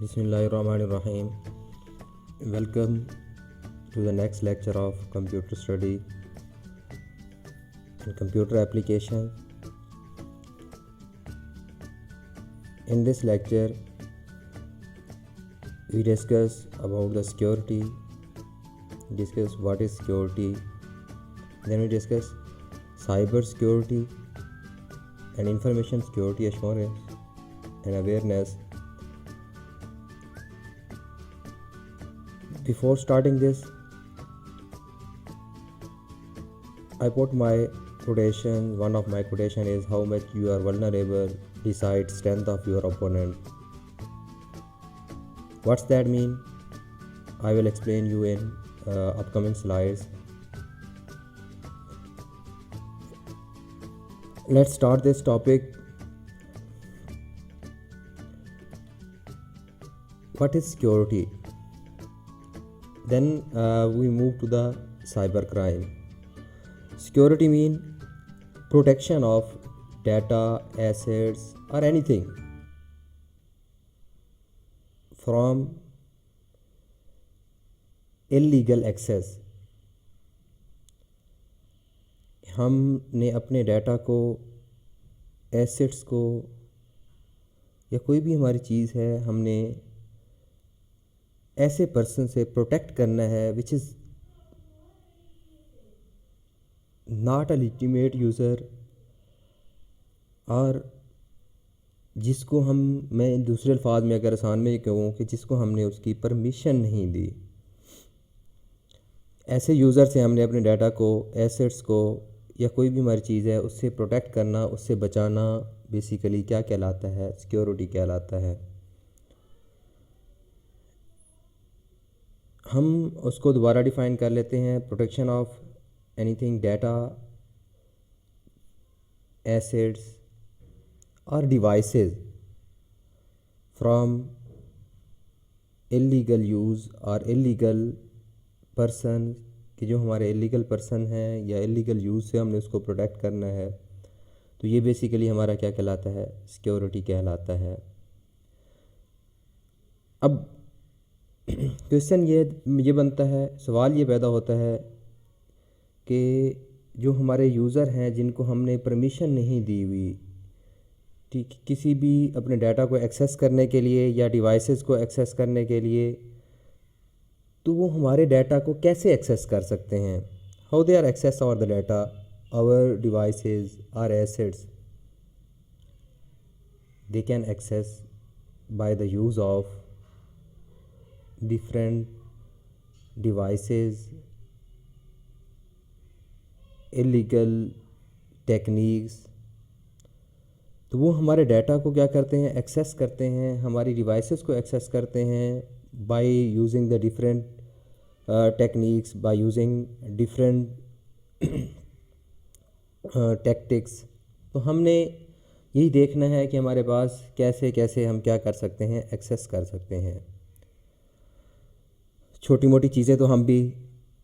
Bismillahirrahmanirrahim. Welcome to the next lecture of computer study and computer application. In this lecture, we discuss about the security, discuss what is security, then we discuss cyber security and information security assurance and awareness. Before starting this, I put my quotation. One of my quotation is, how much you are vulnerable decides strength of your opponent. What's that mean? I will explain you in upcoming slides. Let's start this topic. What is security? Then we move to the cyber crime. Security means protection of data, assets or anything from illegal access. हमने अपने data को, assets को या कोई भी हमारी चीज़ है, हमने ऐसे पर्सन से प्रोटेक्ट करना है which is not a legitimate user, और जिसको मैं दूसरे अल्फाज में अगर आसान में कहूँ कि जिसको हमने उसकी परमिशन नहीं दी, ऐसे यूज़र से हमने अपने डाटा को, एसेट्स को या कोई भी हमारी चीज़ है उससे प्रोटेक्ट करना, उससे बचाना बेसिकली क्या कहलाता है? सिक्योरिटी कहलाता है। हम उसको दोबारा डिफ़ाइन कर लेते हैं। Protection of anything, data, assets और डिवाइसेस फ्रॉम इलीगल यूज़ और इलीगल पर्सन, कि जो हमारे इलीगल पर्सन हैं या इलीगल यूज़ से हमने उसको प्रोटेक्ट करना है। तो ये बेसिकली हमारा क्या कहलाता है? सिक्योरिटी कहलाता है। अब क्वेश्चन ये बनता है, सवाल ये पैदा होता है कि जो हमारे यूज़र हैं जिनको हमने परमिशन नहीं दी हुई, ठीक, किसी भी अपने डाटा को एक्सेस करने के लिए या डिवाइसेस को एक्सेस करने के लिए, तो वो हमारे डाटा को कैसे एक्सेस कर सकते हैं? How they are access our the data, our devices or assets? They can access by the use of different devices, illegal techniques। तो वो हमारे डाटा को क्या करते हैं? एक्सेस करते हैं, हमारी डिवाइसेस को एक्सेस करते हैं by using the different techniques, by using different tactics. तो हमने यही देखना है कि हमारे पास कैसे कैसे हम क्या कर सकते हैं? एक्सेस कर सकते हैं। छोटी मोटी चीज़ें तो हम भी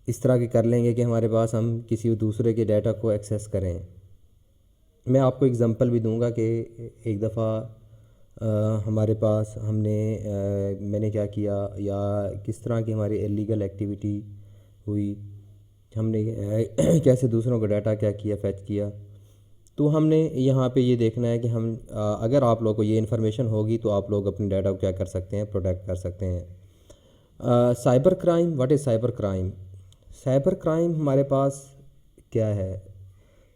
इस तरह की कर लेंगे कि हमारे पास हम किसी दूसरे के डाटा को एक्सेस करें। मैं आपको एग्ज़ाम्पल भी दूंगा कि एक दफ़ा हमारे पास मैंने क्या किया या किस तरह की हमारी इलीगल एक्टिविटी हुई, हमने कैसे दूसरों का डाटा क्या किया, फैच किया। तो हमने यहाँ पे ये देखना है कि अगर आप लोगों को ये इन्फॉर्मेशन होगी तो आप लोग अपने डाटा को क्या कर सकते हैं? प्रोटेक्ट कर सकते हैं। Cyber crime, what is cyber crime? Cyber crime हमारे पास क्या है?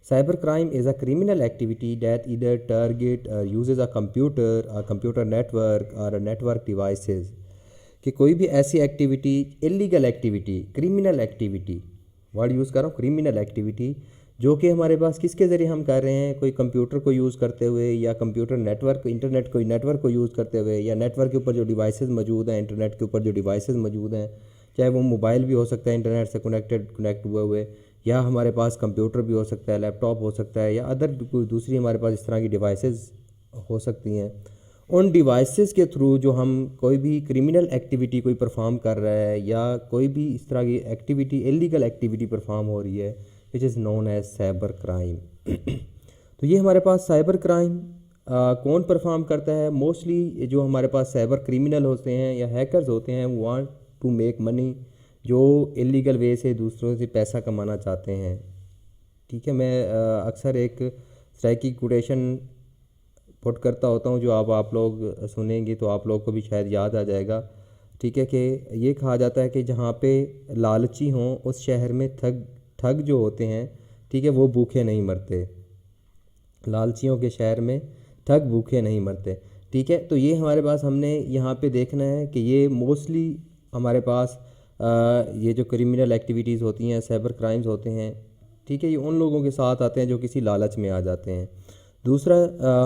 Cyber crime is a criminal activity that either target usage a computer network और नेटवर्क डिवाइसेस। कि कोई भी ऐसी activity, illegal activity, criminal activity, word use कर रहा हूँ, क्रिमिनल एक्टिविटी, जो कि हमारे पास किसके ज़रिए हम कर रहे हैं? कोई कंप्यूटर को यूज़ करते हुए या कंप्यूटर नेटवर्क, इंटरनेट कोई नेटवर्क को यूज़ करते हुए, या नेटवर्क के ऊपर जो डिवाइसेस मौजूद हैं, इंटरनेट के ऊपर जो डिवाइसेस मौजूद हैं, चाहे वो मोबाइल भी हो सकता है इंटरनेट से कनेक्ट हुए हुए, या हमारे पास कंप्यूटर भी हो सकता है, लैपटॉप हो सकता है, या अदर कोई दूसरी हमारे पास इस तरह की डिवाइसेस हो सकती हैं। उन डिवाइसेस के थ्रू जो हम कोई भी क्रिमिनल एक्टिविटी कोई परफॉर्म कर रहा है या कोई भी इस तरह की एक्टिविटी, इलीगल एक्टिविटी परफॉर्म हो रही है, which is known as cyber crime. तो ये हमारे पास साइबर क्राइम कौन परफॉर्म करता है? मोस्टली जो हमारे पास साइबर क्रिमिनल होते हैं या हैकर्स होते हैं, वो वांट टू मेक मनी, जो इलीगल वे से दूसरों से पैसा कमाना चाहते हैं। ठीक है, मैं अक्सर एक तरह की कोटेशन पुट करता होता हूँ, जो आप लोग सुनेंगे तो आप लोग को भी शायद याद आ जाएगा। ठीक है, कि ये कहा जाता है कि जहाँ पे लालची हों उस शहर में ठग जो होते हैं, ठीक है, वो भूखे नहीं मरते। लालचियों के शहर में ठग भूखे नहीं मरते। ठीक है, तो ये हमारे पास हमने यहाँ पे देखना है कि ये मोस्टली हमारे पास ये जो क्रिमिनल एक्टिविटीज़ होती हैं, साइबर क्राइम्स होते हैं, ठीक है, ये उन लोगों के साथ आते हैं जो किसी लालच में आ जाते हैं। दूसरा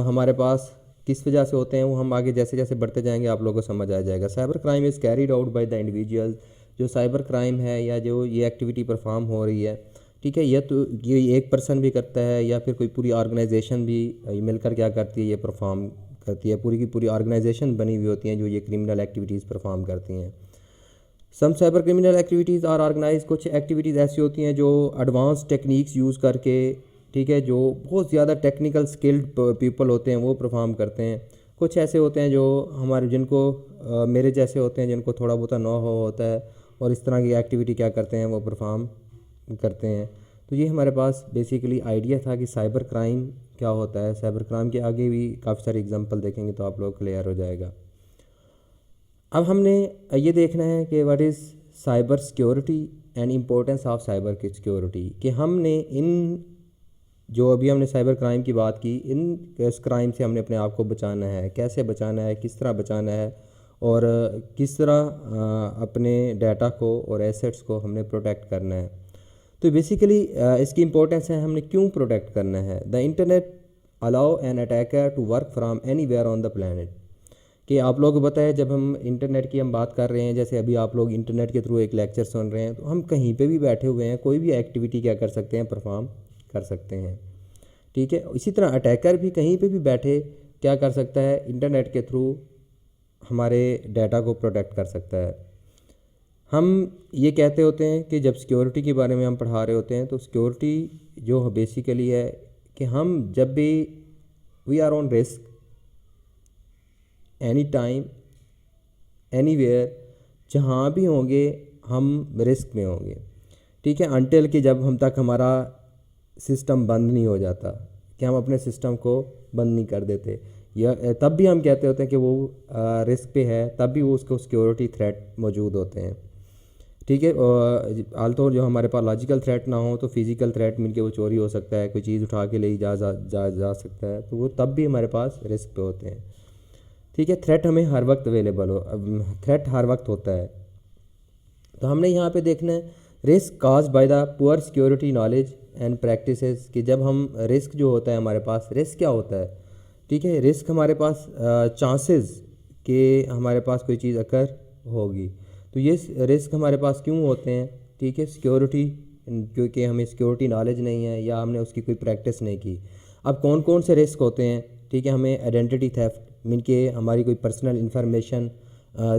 हमारे पास किस वजह से होते हैं, वो हम आगे जैसे जैसे बढ़ते जाएंगे आप लोगों को समझ आ जाएगा। Cyber crime is carried out by the individual, जो साइबर क्राइम है या जो ये एक्टिविटी परफॉर्म हो रही है, ठीक है, ये एक पर्सन भी करता है या फिर कोई पूरी ऑर्गेनाइजेशन भी मिलकर क्या करती है, ये परफॉर्म करती है। पूरी की पूरी ऑर्गेनाइजेशन बनी हुई होती हैं जो ये क्रिमिनल एक्टिविटीज़ परफॉर्म करती हैं। Some cyber criminal activities are organize, कुछ एक्टिविटीज़ ऐसी होती हैं जो एडवांस टेक्निक्स यूज़ करके, ठीक है, जो बहुत ज़्यादा टेक्निकल स्किल्ड पीपल होते हैं वो परफॉर्म करते हैं। कुछ ऐसे होते हैं जो हमारे जिनको मेरे जैसे होते हैं, जिनको थोड़ा बहुत नो हो होता है और इस तरह की एक्टिविटी क्या करते हैं, वो परफॉर्म करते हैं। तो ये हमारे पास बेसिकली आइडिया था कि साइबर क्राइम क्या होता है। साइबर क्राइम के आगे भी काफ़ी सारे एग्जांपल देखेंगे तो आप लोग क्लियर हो जाएगा। अब हमने ये देखना है कि what is cyber security and importance of cyber security, कि हमने इन जो अभी हमने साइबर क्राइम की बात की, इन क्राइम से हमने अपने आप को बचाना है, कैसे बचाना है, किस तरह बचाना है और किस तरह अपने डाटा को और एसेट्स को हमने प्रोटेक्ट करना है। तो बेसिकली इसकी इम्पोर्टेंस है, हमने क्यों प्रोटेक्ट करना है। The internet allow an attacker to work from anywhere on the planet, कि आप लोगों को पता है जब हम इंटरनेट की हम बात कर रहे हैं, जैसे अभी आप लोग इंटरनेट के थ्रू एक लेक्चर सुन रहे हैं, तो हम कहीं पे भी बैठे हुए हैं, कोई भी एक्टिविटी क्या कर सकते हैं, परफॉर्म कर सकते हैं। ठीक है, इसी तरह अटैकर भी कहीं पे भी बैठे क्या कर सकता है, इंटरनेट के थ्रू हमारे डाटा को प्रोटेक्ट कर सकता है। हम ये कहते होते हैं कि जब सिक्योरिटी के बारे में हम पढ़ा रहे होते हैं, तो सिक्योरिटी जो बेसिकली है कि हम जब भी we are on risk any time anywhere, जहाँ भी होंगे हम रिस्क में होंगे। ठीक है, अनटिल कि जब हम तक हमारा सिस्टम बंद नहीं हो जाता, कि हम अपने सिस्टम को बंद नहीं कर देते, या तब भी हम कहते होते हैं कि वो रिस्क पे है, तब भी वो उसको सिक्योरिटी थ्रेट मौजूद होते हैं। ठीक है, आल्तो जो हमारे पास लॉजिकल थ्रेट ना हो तो फिज़िकल थ्रेट मिलके वो चोरी हो सकता है, कोई चीज़ उठा के ले जा सकता है, तो वो तब भी हमारे पास रिस्क पे होते हैं। ठीक है, थ्रेट हमें हर वक्त अवेलेबल हो, थ्रेट हर वक्त होता है। तो हमने यहाँ पे देखना है risk cause by the poor security knowledge and practices, कि जब हम रिस्क जो होता है हमारे पास, रिस्क क्या होता है, ठीक है, रिस्क हमारे पास चांसेस कि हमारे पास कोई चीज़ अकर होगी। तो ये रिस्क हमारे पास क्यों होते हैं, ठीक है, सिक्योरिटी, क्योंकि हमें सिक्योरिटी नॉलेज नहीं है या हमने उसकी कोई प्रैक्टिस नहीं की। अब कौन कौन से रिस्क होते हैं, ठीक है, हमें आइडेंटिटी थेफ्ट, मीन के हमारी कोई पर्सनल इन्फॉर्मेशन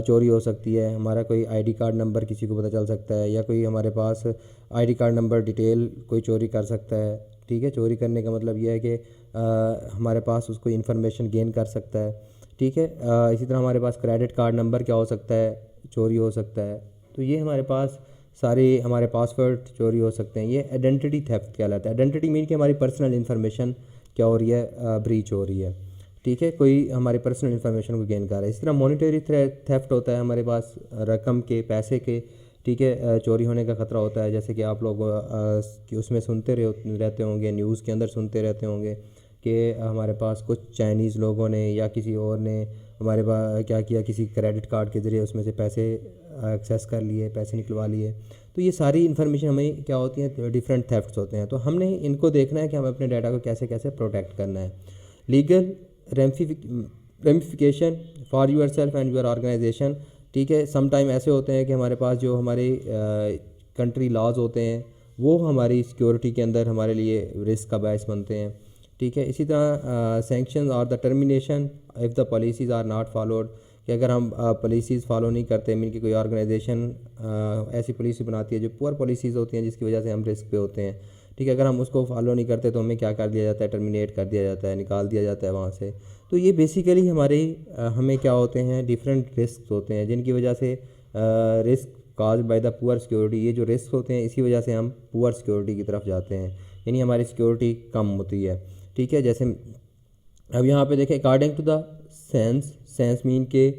चोरी हो सकती है, हमारा कोई आईडी कार्ड नंबर किसी को पता चल सकता है, या कोई हमारे पास आईडी कार्ड नंबर डिटेल कोई चोरी कर सकता है। ठीक है, चोरी करने का मतलब यह है कि हमारे पास उसको इन्फॉर्मेशन गेन कर सकता है। ठीक है, इसी तरह हमारे पास क्रेडिट कार्ड नंबर क्या हो सकता है, चोरी हो सकता है। तो ये हमारे पास सारे हमारे पासवर्ड चोरी हो सकते हैं, ये आइडेंटिटी थेफ्ट कहलाता है। आइडेंटिटी मीन कि हमारी पर्सनल इन्फॉर्मेशन क्या हो रही है, ब्रीच हो रही है। ठीक है, कोई हमारी पर्सनल इन्फॉर्मेशन को गेन कर रहा है। इस तरह मॉनिटरी थेफ्ट होता है, हमारे पास रकम के, पैसे के, ठीक है, चोरी होने का ख़तरा होता है। जैसे कि आप लोग उसमें सुनते रहते होंगे, न्यूज़ के अंदर सुनते रहते होंगे कि हमारे पास कुछ चाइनीज़ लोगों ने या किसी और ने हमारे पास क्या किया, किसी क्रेडिट कार्ड के ज़रिए उसमें से पैसे एक्सेस कर लिए, पैसे निकलवा लिए। तो ये सारी इन्फॉर्मेशन हमें क्या होती है, डिफरेंट थेफ्ट्स होते हैं। तो हमने इनको देखना है कि हमें अपने डाटा को कैसे कैसे प्रोटेक्ट करना है। Legal ramification for yourself and your organisation, ठीक है, सम टाइम ऐसे होते हैं कि हमारे पास जो हमारे कंट्री लॉज होते हैं वो हमारी सिक्योरिटी के अंदर हमारे लिए रिस्क का बायस बनते हैं। ठीक है, इसी तरह सैंक्शन और the termination if the policies are not followed, कि अगर हम पॉलिसीज़ फॉलो नहीं करते, मीन कि कोई ऑर्गेनाइजेशन ऐसी पॉलिसी बनाती है जो पुअर पॉलिसीज़ होती हैं जिसकी वजह से हम रिस्क पे होते हैं। ठीक है। अगर हम उसको फॉलो नहीं करते तो हमें क्या कर दिया जाता है, टर्मिनेट कर दिया जाता है, निकाल दिया जाता है वहाँ से। तो ये बेसिकली हमारे हमें क्या होते हैं, डिफरेंट रिस्क होते हैं जिनकी वजह से risk cause by the poor security, ये जो रिस्क होते हैं इसी वजह से हम पुअर सिक्योरिटी की तरफ जाते हैं, यानी हमारी सिक्योरिटी कम होती है, ठीक है। जैसे अब यहाँ पे देखें, according to the SANS mean के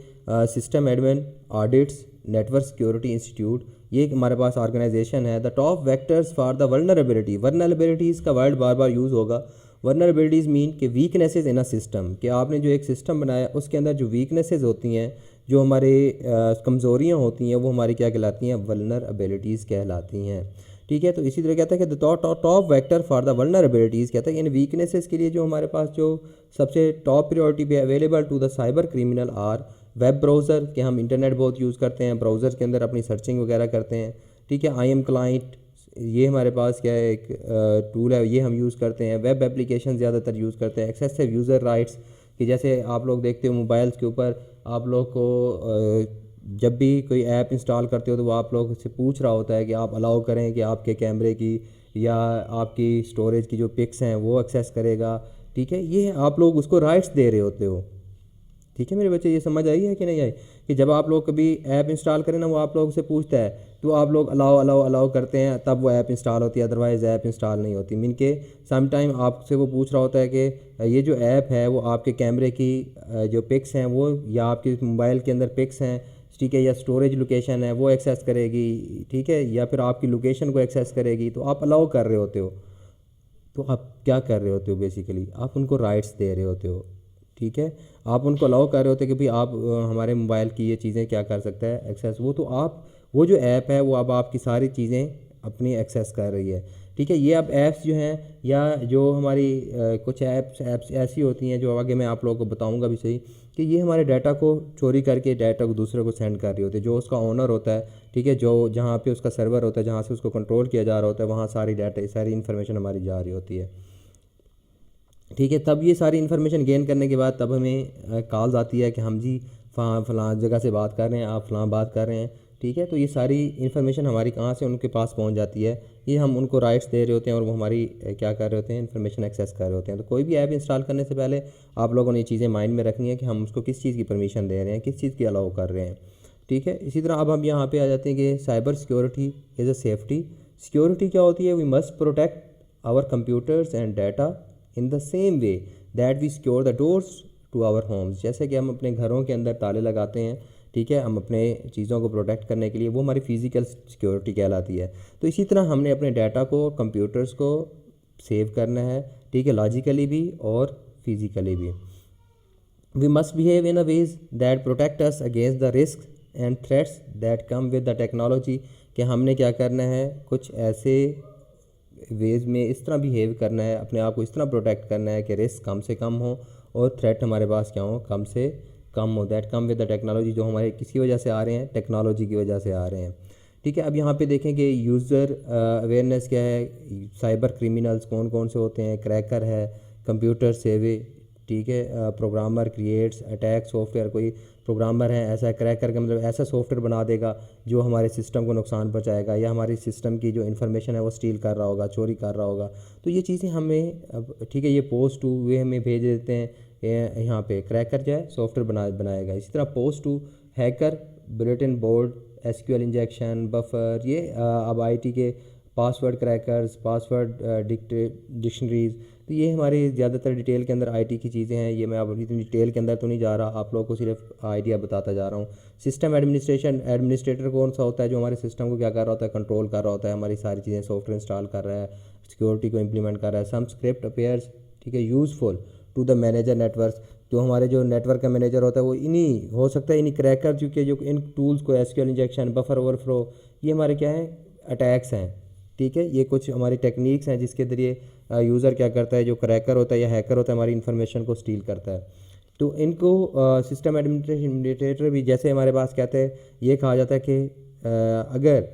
system admin audits network security institute, ये हमारे पास ऑर्गेनाइजेशन है। The top vectors for the vulnerability, vulnerabilities का वर्ड बार बार यूज़ होगा। वल्नरेबिलिटीज़ मीन के वीकनेसेस इन अ सिस्टम, कि आपने जो एक सिस्टम बनाया उसके अंदर जो वीकनेसेस होती हैं, जो हमारे कमज़ोरियाँ होती हैं, वो हमारी क्या कहलाती हैं, वल्नरेबिलिटीज़ कहलाती हैं, ठीक है। तो इसी तरह कहता है कि the top vector for the vulnerabilities, कहता है इन वीकनेसेस के लिए जो हमारे पास जो सबसे टॉप प्रायोरिटी पे available to the cyber criminal are web browser, के हम इंटरनेट बहुत यूज़ करते हैं, ब्राउज़र के अंदर अपनी सर्चिंग वगैरह करते हैं, ठीक है। IM क्लाइंट, ये हमारे पास क्या है, एक टूल है, ये हम यूज़ करते हैं। वेब एप्लीकेशन ज़्यादातर यूज़ करते हैं। एक्सेसिव यूज़र राइट्स, कि जैसे आप लोग देखते हो मोबाइल्स के ऊपर आप लोग को जब भी कोई ऐप इंस्टॉल करते हो तो वो आप लोग से पूछ रहा होता है कि आप अलाउ करें कि आपके कैमरे की या आपकी स्टोरेज की जो पिक्स हैं वो एक्सेस करेगा, ठीक है। ये आप लोग उसको राइट्स दे रहे होते हो, ठीक है मेरे बच्चे। ये समझ आई है कि नहीं आई, कि जब आप लोग कभी ऐप इंस्टॉल करें ना, वो आप लोग से पूछता है तो आप लोग अलाउ अलाउ अलाउ करते हैं, तब वो ऐप इंस्टॉल होती है, अदरवाइज़ ऐप इंस्टॉल नहीं होती। मीन के सम टाइम आपसे वो पूछ रहा होता है कि ये जो ऐप है वो आपके कैमरे की जो पिक्स हैं वो, या आपके मोबाइल के अंदर पिक्स हैं, ठीक है, या स्टोरेज लोकेशन है वो एक्सेस करेगी, ठीक है, या फिर आपकी लोकेशन को एक्सेस करेगी, तो आप अलाउ कर रहे होते हो। तो आप क्या कर रहे होते हो, बेसिकली आप उनको राइट्स दे रहे होते हो, ठीक है। आप उनको अलाउ कर रहे होते हैं कि भाई आप हमारे मोबाइल की ये चीज़ें क्या कर सकता है, एक्सेस। वो तो आप, वो जो ऐप है वो अब आपकी सारी चीज़ें अपनी एक्सेस कर रही है, ठीक है। ये अब ऐप्स जो हैं, या जो हमारी कुछ ऐप्स ऐसी होती हैं जो आगे मैं आप लोगों को बताऊंगा भी सही, कि ये हमारे डाटा को चोरी करके डाटा को दूसरे को सेंड कर रही होती है। जो उसका ओनर होता है, ठीक है, जो जहाँ पे उसका सर्वर होता है, जहाँ से उसको कंट्रोल किया जा रहा होता है, वहाँ सारी डाटा, सारी इन्फॉर्मेशन हमारी जा रही होती है, ठीक है। तब ये सारी इन्फॉर्मेशन गेन करने के बाद तब हमें कॉल्स आती है कि हम जी फ़लाँ जगह से बात कर रहे हैं, आप फ़लाँ बात कर रहे हैं, ठीक है। तो ये सारी इन्फॉर्मेशन हमारी कहाँ से उनके पास पहुँच जाती है, ये हम उनको राइट्स दे रहे होते हैं और वो हमारी क्या कर रहे होते हैं, इन्फॉर्मेशन एक्सेस कर रहे होते हैं। तो कोई भी ऐप इंस्टॉल करने से पहले आप लोगों ने ये चीज़ें माइंड में रखनी है कि हम उसको किस चीज़ की परमिशन दे रहे हैं, किस चीज़ की अलाउ कर रहे हैं, ठीक है। इसी तरह अब हम यहाँ पे आ जाते हैं कि cyber security is a safety. Security क्या होती है, we must protect our computers and data in the same way that we secure the doors to our homes. जैसे कि हम अपने घरों के अंदर ताले लगाते हैं, ठीक है, हम अपने चीज़ों को प्रोटेक्ट करने के लिए, वो हमारी फ़िज़िकल सिक्योरिटी कहलाती है। तो इसी तरह हमने अपने डाटा को, कंप्यूटर्स को सेव करना है, ठीक है, लॉजिकली भी और फिज़िकली भी। We must behave in a ways that protect us against the risk and threats that come with the technology, कि हमने क्या करना है, कुछ ऐसे वेज में इस तरह बिहेव करना है, अपने आप को इस तरह प्रोटेक्ट करना है कि रिस्क कम से कम हो और थ्रेट हमारे पास क्या हो, कम से कम हो। That come with the technology, जो हमारे किसी वजह से आ रहे हैं, टेक्नोलॉजी की वजह से आ रहे हैं, ठीक है। अब यहाँ पे देखें कि यूज़र अवेयरनेस क्या है, साइबर क्रिमिनल्स कौन कौन से होते हैं, क्रैकर है, कंप्यूटर सेवे, ठीक है, प्रोग्रामर क्रिएट्स अटैक सॉफ्टवेयर, कोई प्रोग्रामर है ऐसा, क्रैकर का मतलब ऐसा सॉफ्टवेयर बना देगा जो हमारे सिस्टम को नुकसान पहुंचाएगा, या हमारी सिस्टम की जो इन्फॉर्मेशन है वो स्टील कर रहा होगा, चोरी कर रहा होगा। तो ये चीज़ें हमें अब, ठीक है, ये पोस्ट टू वे हमें भेज देते हैं, यहाँ पे क्रैकर जो है सॉफ्टवेयर बनाएगा। इसी तरह post to hacker, bulletin board, SQL injection, buffer, ये अब IT के पासवर्ड क्रैकर्स, पासवर्ड डिक्शनरीज। तो ये हमारी ज़्यादातर डिटेल के अंदर IT की चीज़ें हैं। ये मैं अब इतनी डिटेल के अंदर तो नहीं जा रहा, आप लोगों को सिर्फ आइडिया बताता जा रहा हूँ। सिस्टम एडमिनिस्ट्रेटर कौन सा होता है, जो हमारे सिस्टम को क्या कर रहा होता है, कंट्रोल कर रहा होता है, हमारी सारी चीज़ें सॉफ्टवेयर इंस्टॉल कर रहा है, सिक्योरिटी को इम्प्लीमेंट कर रहा है। सम स्क्रिप्ट अपेयर्स, ठीक है, useful to the manager network, जो हमारे जो नेटवर्क का मैनेजर होता है वो इन्हीं हो सकता है, इन्हीं क्रैकर जो इन टूल्स को, SQL इंजेक्शन, बफर ओवरफ्लो, ये हमारे क्या हैं, अटैक्स हैं, ठीक है। ये कुछ हमारी टेक्निक्स हैं जिसके ज़रिए यूज़र क्या करता है, जो क्रैकर होता है या हैकर होता है, हमारी इन्फॉर्मेशन को स्टील करता है। तो इनको सिस्टम एडमिनिस्ट्रेटर भी, जैसे हमारे पास कहते हैं, ये कहा जाता है कि अगर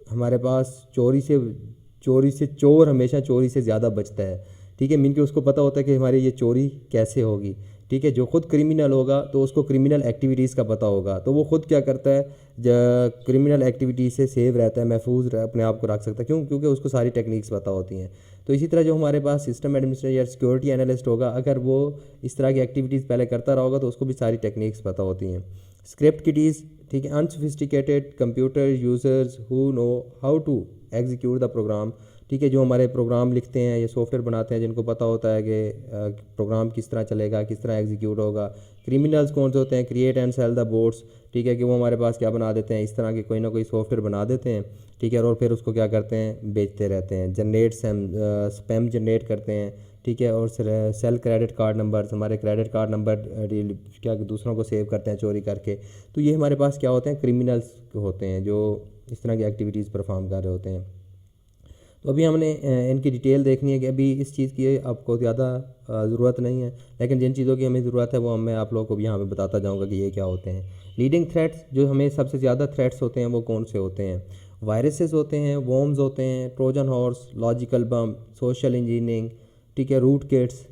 हमारे पास चोरी से चोर हमेशा चोरी से ज़्यादा बचता है, ठीक है। मीन कि उसको पता होता है कि हमारी ये चोरी कैसे होगी, ठीक है। जो खुद क्रिमिनल होगा तो उसको क्रिमिनल एक्टिविटीज़ का पता होगा, तो वो खुद क्या करता है, क्रिमिनल एक्टिविटीज़ से सेव रहता है, महफूज अपने आप को रख सकता है। क्यों? क्योंकि उसको सारी टेक्निक्स पता होती हैं। तो इसी तरह जो हमारे पास सिस्टम एडमिनिस्ट्रेटर या सिक्योरिटी एनालिस्ट होगा, अगर वो इस तरह की एक्टिविटीज़ पहले करता रहा होगा तो उसको भी सारी टेक्निक्स पता होती हैं। स्क्रिप्ट किडीज़, ठीक है, unsophisticated computer users who know how to execute the program, ठीक है, जो हमारे प्रोग्राम लिखते हैं या सॉफ्टवेयर बनाते हैं, जिनको पता होता है कि प्रोग्राम किस तरह चलेगा, किस तरह एग्जीक्यूट होगा। क्रिमिनल्स कौन से होते हैं? Create and sell the bots, ठीक है, कि वो हमारे पास क्या बना देते हैं, इस तरह के कोई ना कोई सॉफ्टवेयर बना देते हैं, ठीक है, और फिर उसको क्या करते हैं, बेचते रहते हैं। जनरेट स्पैम जनरेट करते हैं, ठीक है, और सेल क्रेडिट कार्ड नंबर, हमारे क्रेडिट कार्ड नंबर क्या दूसरों को सेव करते हैं चोरी करके। तो ये हमारे पास क्या होते हैं, क्रिमिनल्स होते हैं जो इस तरह की एक्टिविटीज़ परफॉर्म कर रहे होते हैं। तो अभी हमने इनकी डिटेल देखनी है कि अभी इस चीज़ की आपको ज़्यादा ज़रूरत नहीं है, लेकिन जिन चीज़ों की हमें ज़रूरत है वो मैं आप लोगों को भी यहाँ पे बताता जाऊँगा कि ये क्या होते हैं। लीडिंग थ्रेट्स, जो हमें सबसे ज़्यादा थ्रेट्स होते हैं वो कौन से होते हैं? वायरसेस होते हैं, वॉर्म्स होते हैं, ट्रोजन हॉर्स, लॉजिकल बम, सोशल इंजीनियरिंग, ठीक है, रूट किट्स,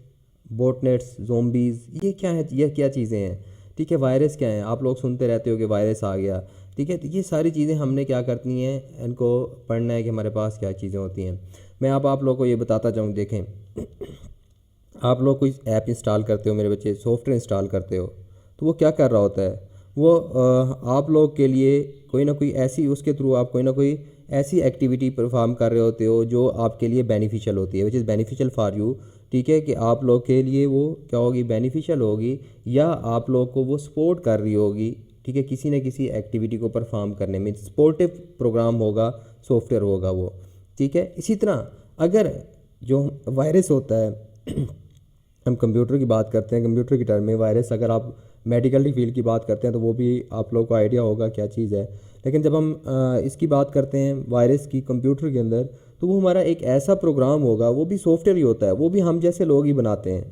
बोटनेट्स, ज़ोम्बीज़, ये क्या है, ये क्या चीज़ें हैं, ठीक है। वायरस क्या है, आप लोग सुनते रहते हो कि वायरस आ गया, ठीक है। तो ये सारी चीज़ें हमने क्या करनी है, इनको पढ़ना है कि हमारे पास क्या चीज़ें होती हैं। मैं आप लोग को ये बताता जाऊँ। देखें, आप लोग कोई ऐप इंस्टॉल करते हो, मेरे बच्चे सॉफ्टवेयर इंस्टॉल करते हो, तो वो क्या कर रहा होता है, वो आप लोग के लिए कोई ना कोई ऐसी, उसके थ्रू आप कोई ना कोई ऐसी एक्टिविटी परफॉर्म कर रहे होते हो जो आपके लिए बेनिफिशियल होती है, which is beneficial for you, ठीक है, कि आप लोग के लिए वो क्या होगी, बेनिफिशियल होगी, या आप लोग को वो सपोर्ट कर रही होगी, ठीक है, किसी न किसी एक्टिविटी को परफॉर्म करने में। सपोर्टिव प्रोग्राम होगा, सॉफ्टवेयर होगा वो, ठीक है। इसी तरह अगर जो वायरस होता है हम कंप्यूटर की बात करते हैं, कंप्यूटर की टर्म में वायरस, अगर आप मेडिकल की फील्ड की बात करते हैं तो वो भी आप लोगों को आइडिया होगा क्या चीज़ है। लेकिन जब हम इसकी बात करते हैं वायरस की कंप्यूटर के अंदर, तो वो हमारा एक ऐसा प्रोग्राम होगा, वो भी सॉफ्टवेयर ही होता है, वो भी हम जैसे लोग ही बनाते हैं,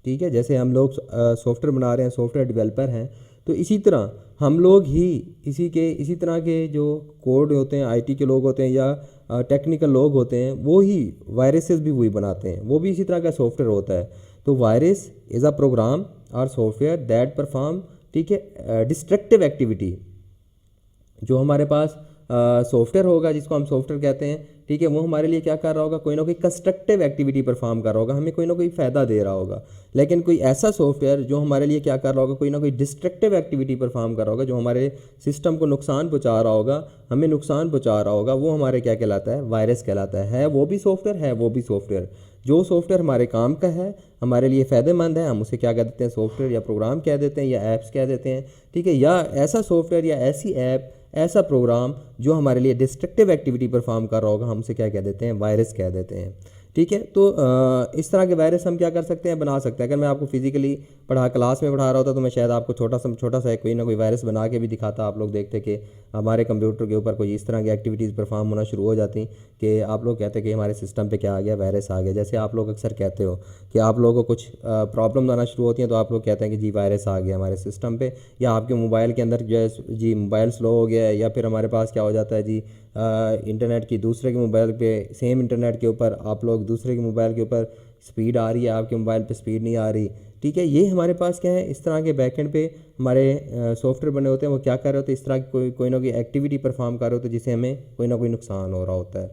ठीक है। जैसे हम लोग सॉफ्टवेयर बना रहे हैं, सॉफ्टवेयर डेवलपर हैं, तो इसी तरह हम लोग ही इसी तरह के जो कोड होते हैं, आईटी के लोग होते हैं या टेक्निकल लोग होते हैं, वो ही वायरसेस भी वही बनाते हैं, वो भी इसी तरह का सॉफ्टवेयर होता है। तो वायरस इज़ अ प्रोग्राम और सॉफ्टवेयर दैट परफॉर्म, ठीक है, डिस्ट्रक्टिव एक्टिविटी। जो हमारे पास सॉफ्टवेयर होगा, जिसको हम सॉफ्टवेयर कहते हैं, ठीक है, वो हमारे लिए क्या कर रहा होगा, कोई ना कोई कंस्ट्रक्टिव एक्टिविटी परफॉर्म कर रहा होगा, हमें कोई ना कोई फ़ायदा दे रहा होगा। लेकिन कोई ऐसा सॉफ्टवेयर जो हमारे लिए क्या कर रहा होगा, कोई ना कोई डिस्ट्रक्टिव एक्टिविटी परफॉर्म कर रहा होगा, जो हमारे सिस्टम को नुकसान पहुंचा रहा होगा, हमें नुकसान पहुंचा रहा होगा, वो हमारे क्या कहलाता है, वायरस कहलाता है। वो भी सॉफ्टवेयर है, वो भी सॉफ्टवेयर। जो सॉफ्टवेयर हमारे काम का है, हमारे लिए फ़ायदेमंद है, हम उसे क्या कह देते हैं, सॉफ्टवेयर या प्रोग्राम कह देते हैं या ऐप्स कह देते हैं, ठीक है। या ऐसा सॉफ्टवेयर या ऐसी ऐप, ऐसा प्रोग्राम जो हमारे लिए डिस्ट्रक्टिव एक्टिविटी परफॉर्म कर रहा होगा, हम उसे क्या कह देते हैं, वायरस कह देते हैं, ठीक है। तो इस तरह के वायरस हम क्या कर सकते हैं, बना सकते हैं। अगर मैं आपको फिजिकली क्लास में पढ़ा रहा होता तो मैं शायद आपको छोटा सा कोई ना कोई वायरस बना के भी दिखाता, आप लोग देखते कि हमारे कंप्यूटर के ऊपर कोई इस तरह की एक्टिविटीज़ परफॉर्म होना शुरू हो जाती कि आप लोग कहते कि हमारे सिस्टम पे क्या आ गया, वायरस आ गया। जैसे आप लोग अक्सर कहते हो कि आप लोगों को कुछ प्रॉब्लम आना शुरू होती हैं तो आप लोग कहते हैं कि जी वायरस आ गया हमारे सिस्टम पे, या आपके मोबाइल के अंदर जो है जी मोबाइल स्लो हो गया है, या फिर हमारे पास क्या हो जाता है जी इंटरनेट की दूसरे के मोबाइल पे, सेम इंटरनेट के ऊपर आप लोग दूसरे के मोबाइल के ऊपर स्पीड आ रही है, आपके मोबाइल पे स्पीड नहीं आ रही, ठीक है। ये हमारे पास क्या है, इस तरह के बैकएंड पे हमारे सॉफ्टवेयर बने होते हैं, वो क्या कर रहे होते हैं, इस तरह की कोई ना कोई एक्टिविटी परफॉर्म कर रहे होते हैं जिससे हमें कोई ना कोई नुकसान हो रहा होता है।